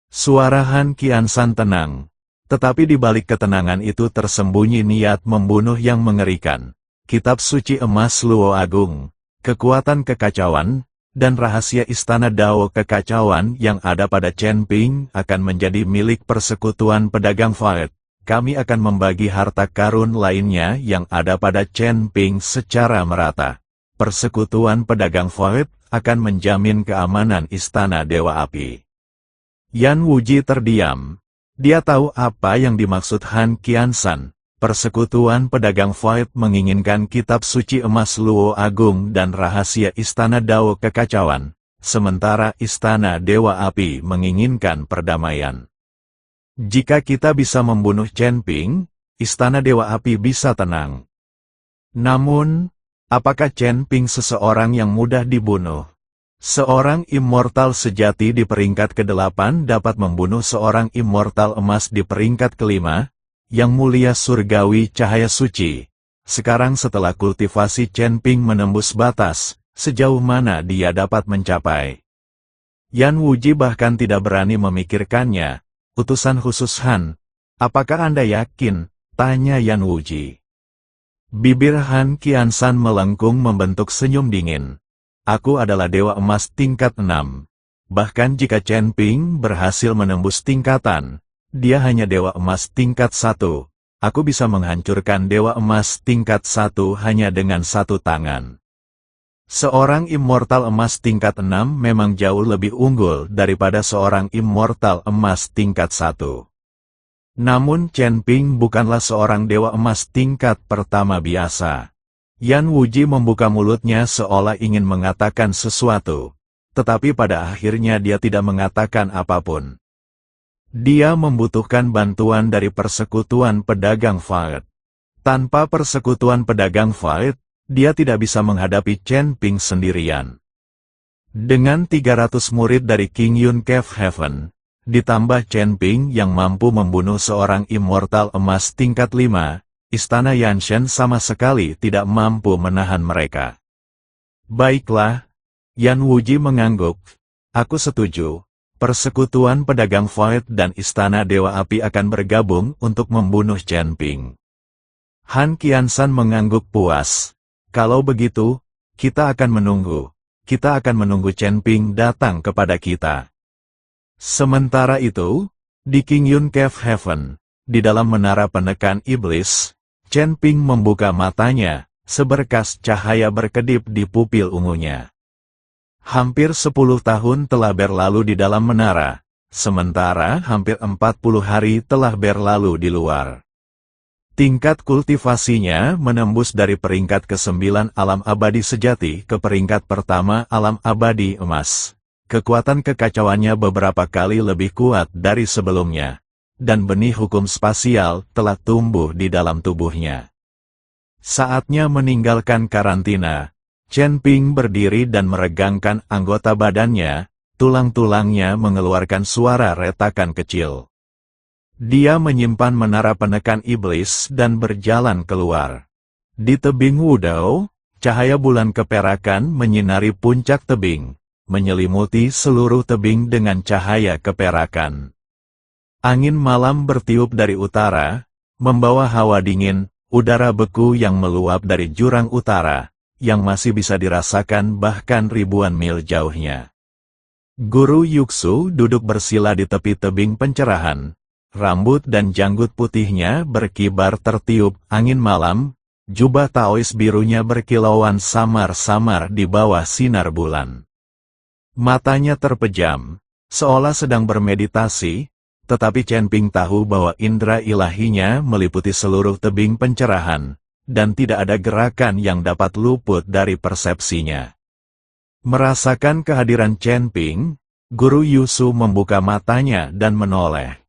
Suara Han Qiansan tenang. Tetapi di balik ketenangan itu tersembunyi niat membunuh yang mengerikan. Kitab suci emas Luo Agung, kekuatan kekacauan, dan rahasia Istana Dao kekacauan yang ada pada Chen Ping akan menjadi milik persekutuan pedagang Void. Kami akan membagi harta karun lainnya yang ada pada Chen Ping secara merata. Persekutuan pedagang Void akan menjamin keamanan Istana Dewa Api. Yan Wuji terdiam. Dia tahu apa yang dimaksud Han Qiansan. Persekutuan pedagang Void menginginkan kitab suci emas Luo Agung dan rahasia Istana Dao kekacauan, sementara Istana Dewa Api menginginkan perdamaian. Jika kita bisa membunuh Chen Ping, Istana Dewa Api bisa tenang. Namun, apakah Chen Ping seseorang yang mudah dibunuh? Seorang immortal sejati di peringkat ke-8 dapat membunuh seorang immortal emas di peringkat ke-5, yang mulia surgawi cahaya suci. Sekarang setelah kultivasi Chen Ping menembus batas, sejauh mana dia dapat mencapai. Yan Wuji bahkan tidak berani memikirkannya. Utusan khusus Han, apakah Anda yakin? Tanya Yan Wuji. Bibir Han Qiansan melengkung membentuk senyum dingin. Aku adalah Dewa Emas tingkat 6. Bahkan jika Chen Ping berhasil menembus tingkatan, dia hanya Dewa Emas tingkat 1. Aku bisa menghancurkan Dewa Emas tingkat 1 hanya dengan satu tangan. Seorang immortal emas tingkat 6 memang jauh lebih unggul daripada seorang immortal emas tingkat 1. Namun Chen Ping bukanlah seorang dewa emas tingkat pertama biasa. Yan Wuji membuka mulutnya seolah ingin mengatakan sesuatu, tetapi pada akhirnya dia tidak mengatakan apapun. Dia membutuhkan bantuan dari persekutuan pedagang Faed. Tanpa persekutuan pedagang Faed, dia tidak bisa menghadapi Chen Ping sendirian. Dengan 300 murid dari Qingyun Cave Heaven, ditambah Chen Ping yang mampu membunuh seorang immortal emas tingkat 5, Istana Yanshen sama sekali tidak mampu menahan mereka. Baiklah, Yan Wuji mengangguk. Aku setuju. Persekutuan pedagang Void dan Istana Dewa Api akan bergabung untuk membunuh Chen Ping. Han Qiansan mengangguk puas. Kalau begitu, kita akan menunggu. Kita akan menunggu Chen Ping datang kepada kita. Sementara itu, di Qingyun Cave Heaven, di dalam menara penekan iblis, Chen Ping membuka matanya, seberkas cahaya berkedip di pupil ungunya. Hampir 10 tahun telah berlalu di dalam menara, sementara hampir 40 hari telah berlalu di luar. Tingkat kultivasinya menembus dari peringkat ke-9 alam abadi sejati ke peringkat pertama alam abadi emas. Kekuatan kekacauannya beberapa kali lebih kuat dari sebelumnya, dan benih hukum spasial telah tumbuh di dalam tubuhnya. Saatnya meninggalkan karantina, Chen Ping berdiri dan meregangkan anggota badannya, tulang-tulangnya mengeluarkan suara retakan kecil. Dia menyimpan menara penekan iblis dan berjalan keluar. Di tebing Wudao, cahaya bulan keperakan menyinari puncak tebing, menyelimuti seluruh tebing dengan cahaya keperakan. Angin malam bertiup dari utara, membawa hawa dingin, udara beku yang meluap dari jurang utara, yang masih bisa dirasakan bahkan ribuan mil jauhnya. Guru Yuxu duduk bersila di tepi tebing pencerahan. Rambut dan janggut putihnya berkibar tertiup angin malam, jubah Taois birunya berkilauan samar-samar di bawah sinar bulan. Matanya terpejam, seolah sedang bermeditasi, tetapi Chen Ping tahu bahwa indera ilahinya meliputi seluruh tebing pencerahan, dan tidak ada gerakan yang dapat luput dari persepsinya. Merasakan kehadiran Chen Ping, Guru Yuxu membuka matanya dan menoleh.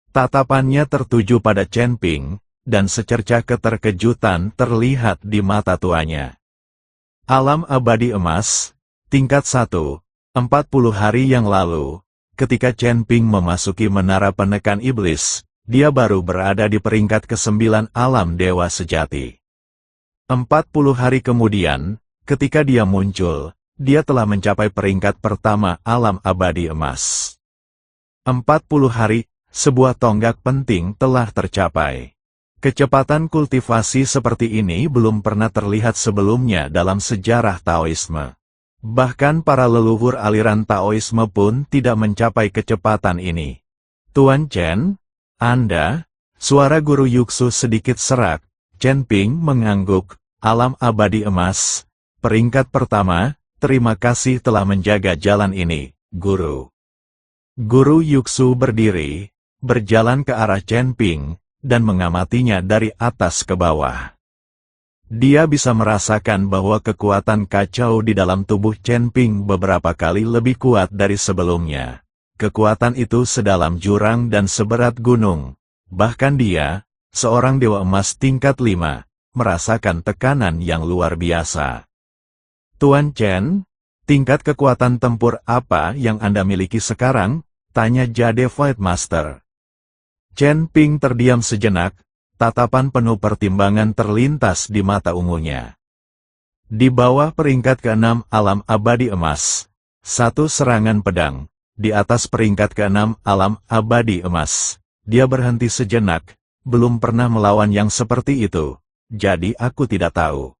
Tatapannya tertuju pada Chen Ping, dan secercah keterkejutan terlihat di mata tuanya. Alam abadi emas, tingkat 1, 40 hari yang lalu, ketika Chen Ping memasuki menara penekan iblis, dia baru berada di peringkat ke-9 alam dewa sejati. 40 hari kemudian, ketika dia muncul, dia telah mencapai peringkat pertama alam abadi emas. 40 hari, sebuah tonggak penting telah tercapai. Kecepatan kultivasi seperti ini belum pernah terlihat sebelumnya dalam sejarah Taoisme. Bahkan para leluhur aliran Taoisme pun tidak mencapai kecepatan ini. Tuan Chen, Anda, suara Guru Yuxu sedikit serak. Chen Ping mengangguk, alam abadi emas, peringkat pertama, terima kasih telah menjaga jalan ini, Guru. Guru Yuxu berdiri, berjalan ke arah Chen Ping, dan mengamatinya dari atas ke bawah. Dia bisa merasakan bahwa kekuatan kacau di dalam tubuh Chen Ping beberapa kali lebih kuat dari sebelumnya. Kekuatan itu sedalam jurang dan seberat gunung. Bahkan dia, seorang dewa emas tingkat 5, merasakan tekanan yang luar biasa. Tuan Chen, tingkat kekuatan tempur apa yang Anda miliki sekarang? Tanya Jade Void Master. Chen Ping terdiam sejenak, tatapan penuh pertimbangan terlintas di mata ungunya. Di bawah peringkat ke-6 Alam Abadi Emas. 1 serangan pedang. Di atas peringkat ke-6 Alam Abadi Emas. Dia berhenti sejenak. Belum pernah melawan yang seperti itu. Jadi aku tidak tahu.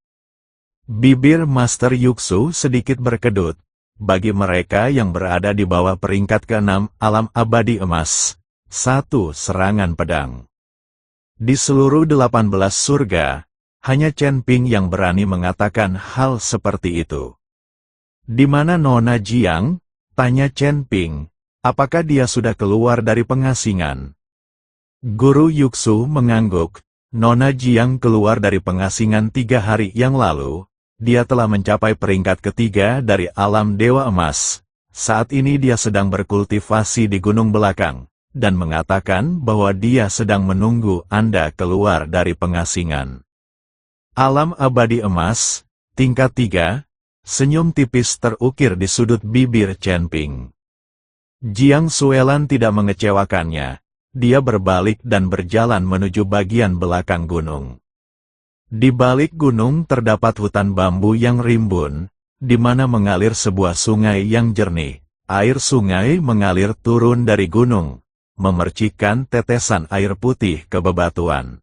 Bibir Master Yuxu sedikit berkedut. Bagi mereka yang berada di bawah peringkat ke-6 Alam Abadi Emas. 1 serangan pedang. Di seluruh 18 surga, hanya Chen Ping yang berani mengatakan hal seperti itu. Di mana Nona Jiang? Tanya Chen Ping. Apakah dia sudah keluar dari pengasingan? Guru Yuxu mengangguk. Nona Jiang keluar dari pengasingan 3 hari yang lalu. Dia telah mencapai peringkat ketiga dari alam Dewa Emas. Saat ini dia sedang berkultivasi di gunung belakang, dan mengatakan bahwa dia sedang menunggu Anda keluar dari pengasingan. Alam Abadi Emas, tingkat 3, senyum tipis terukir di sudut bibir Chen Ping. Jiang Suelan tidak mengecewakannya. Dia berbalik dan berjalan menuju bagian belakang gunung. Di balik gunung terdapat hutan bambu yang rimbun, di mana mengalir sebuah sungai yang jernih. Air sungai mengalir turun dari gunung, memercikkan tetesan air putih ke bebatuan.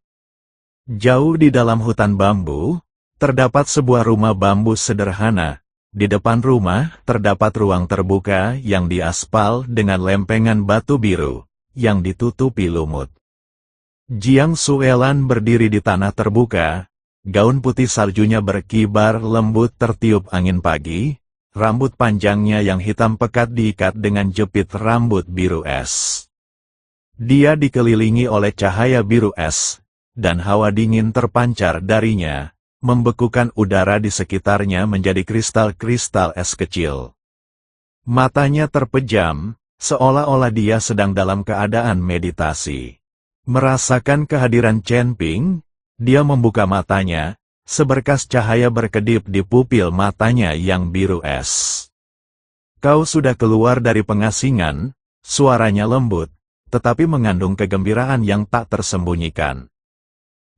Jauh di dalam hutan bambu, terdapat sebuah rumah bambu sederhana. Di depan rumah, terdapat ruang terbuka yang diaspal dengan lempengan batu biru, yang ditutupi lumut. Jiang Suelan berdiri di tanah terbuka, gaun putih saljunya berkibar lembut tertiup angin pagi, rambut panjangnya yang hitam pekat diikat dengan jepit rambut biru es. Dia dikelilingi oleh cahaya biru es, dan hawa dingin terpancar darinya, membekukan udara di sekitarnya menjadi kristal-kristal es kecil. Matanya terpejam, seolah-olah dia sedang dalam keadaan meditasi. Merasakan kehadiran Chen Ping, dia membuka matanya, seberkas cahaya berkedip di pupil matanya yang biru es. Kau sudah keluar dari pengasingan, suaranya lembut, tetapi mengandung kegembiraan yang tak tersembunyikan.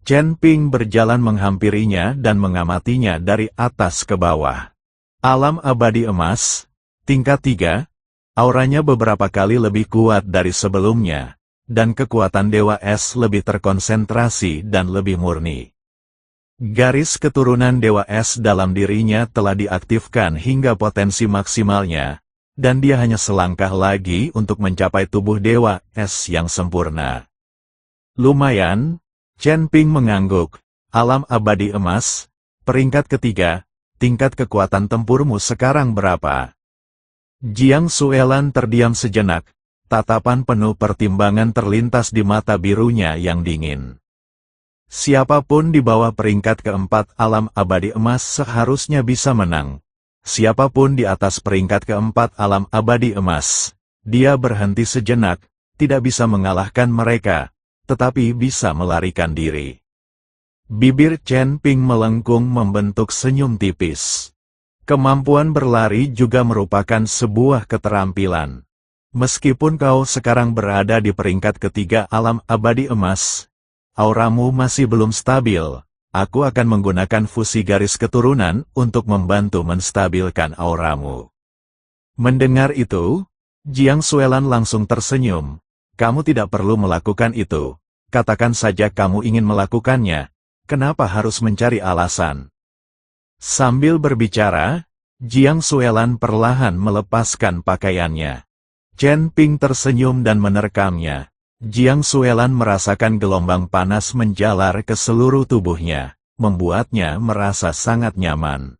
Chen Ping berjalan menghampirinya dan mengamatinya dari atas ke bawah. Alam Abadi Emas, tingkat 3, auranya beberapa kali lebih kuat dari sebelumnya, dan kekuatan Dewa Es lebih terkonsentrasi dan lebih murni. Garis keturunan Dewa Es dalam dirinya telah diaktifkan hingga potensi maksimalnya, dan dia hanya selangkah lagi untuk mencapai tubuh Dewa Es yang sempurna. Lumayan, Chen Ping mengangguk. Alam Abadi Emas, peringkat ketiga, tingkat kekuatan tempurmu sekarang berapa? Jiang Suelan terdiam sejenak, tatapan penuh pertimbangan terlintas di mata birunya yang dingin. Siapapun di bawah peringkat keempat Alam Abadi Emas seharusnya bisa menang. Siapapun di atas peringkat keempat Alam Abadi Emas, dia berhenti sejenak, tidak bisa mengalahkan mereka, tetapi bisa melarikan diri. Bibir Chen Ping melengkung membentuk senyum tipis. Kemampuan berlari juga merupakan sebuah keterampilan. Meskipun kau sekarang berada di peringkat ketiga Alam Abadi Emas, auramu masih belum stabil. Aku akan menggunakan fusi garis keturunan untuk membantu menstabilkan auramu. Mendengar itu, Jiang Suelan langsung tersenyum. Kamu tidak perlu melakukan itu. Katakan saja kamu ingin melakukannya. Kenapa harus mencari alasan? Sambil berbicara, Jiang Suelan perlahan melepaskan pakaiannya. Chen Ping tersenyum dan menerkamnya. Jiang Suelan merasakan gelombang panas menjalar ke seluruh tubuhnya, membuatnya merasa sangat nyaman.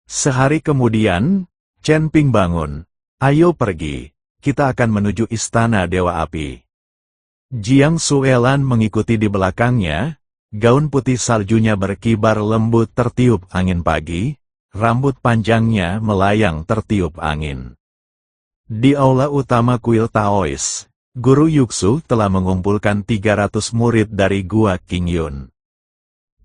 Sehari kemudian, Chen Ping bangun. Ayo pergi. Kita akan menuju Istana Dewa Api. Jiang Suelan mengikuti di belakangnya, gaun putih saljunya berkibar lembut tertiup angin pagi, rambut panjangnya melayang tertiup angin. Di aula utama kuil Taois, Guru Yuxu telah mengumpulkan 300 murid dari Gua Qingyun.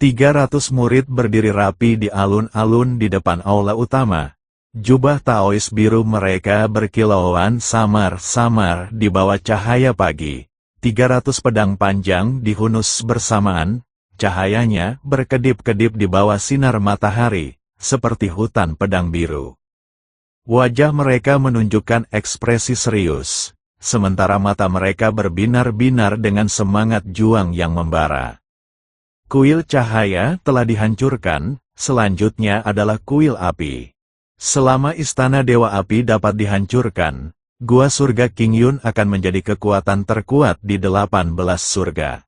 300 murid berdiri rapi di alun-alun di depan aula utama. Jubah Taois biru mereka berkilauan samar-samar di bawah cahaya pagi. 300 pedang panjang dihunus bersamaan, cahayanya berkedip-kedip di bawah sinar matahari, seperti hutan pedang biru. Wajah mereka menunjukkan ekspresi serius, sementara mata mereka berbinar-binar dengan semangat juang yang membara. Kuil cahaya telah dihancurkan, selanjutnya adalah kuil api. Selama istana Dewa Api dapat dihancurkan, Gua Surga King Yun akan menjadi kekuatan terkuat di 18 surga.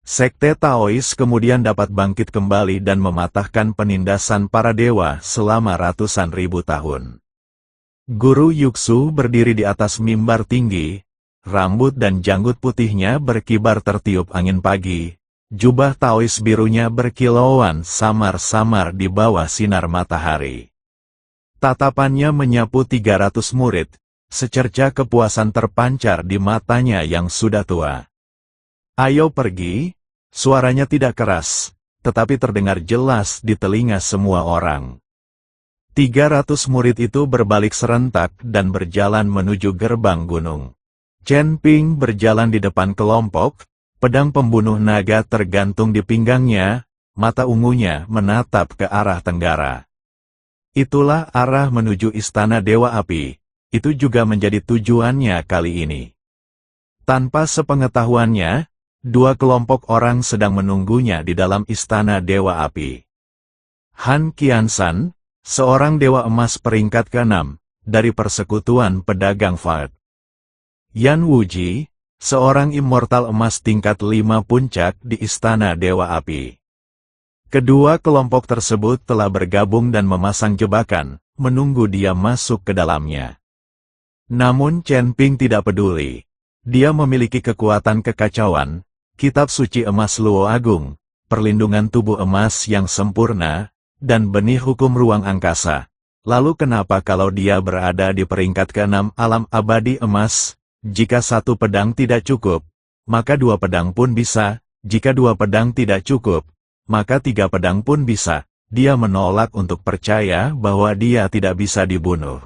Sekte Taois kemudian dapat bangkit kembali dan mematahkan penindasan para dewa selama ratusan ribu tahun. Guru Yuksu berdiri di atas mimbar tinggi, rambut dan janggut putihnya berkibar tertiup angin pagi, jubah Taois birunya berkilauan samar-samar di bawah sinar matahari. Tatapannya menyapu 300 murid, secerca kepuasan terpancar di matanya yang sudah tua. "Ayo pergi," suaranya tidak keras, tetapi terdengar jelas di telinga semua orang. 300 murid itu berbalik serentak dan berjalan menuju gerbang gunung. Chen Ping berjalan di depan kelompok, pedang pembunuh naga tergantung di pinggangnya, mata ungunya menatap ke arah tenggara. Itulah arah menuju Istana Dewa Api, itu juga menjadi tujuannya kali ini. Tanpa sepengetahuannya, 2 kelompok orang sedang menunggunya di dalam Istana Dewa Api. Han Qiansan, seorang Dewa Emas peringkat ke-6, dari persekutuan pedagang Fard. Yan Wuji, seorang Immortal Emas tingkat 5 puncak di Istana Dewa Api. Kedua kelompok tersebut telah bergabung dan memasang jebakan, menunggu dia masuk ke dalamnya. Namun Chen Ping tidak peduli. Dia memiliki kekuatan kekacauan, kitab suci emas Luo Agung, perlindungan tubuh emas yang sempurna, dan benih hukum ruang angkasa. Lalu kenapa kalau dia berada di peringkat ke-6 alam abadi emas? Jika 1 pedang tidak cukup, maka 2 pedang pun bisa. Jika 2 pedang tidak cukup, maka 3 pedang pun bisa. Dia menolak untuk percaya bahwa dia tidak bisa dibunuh.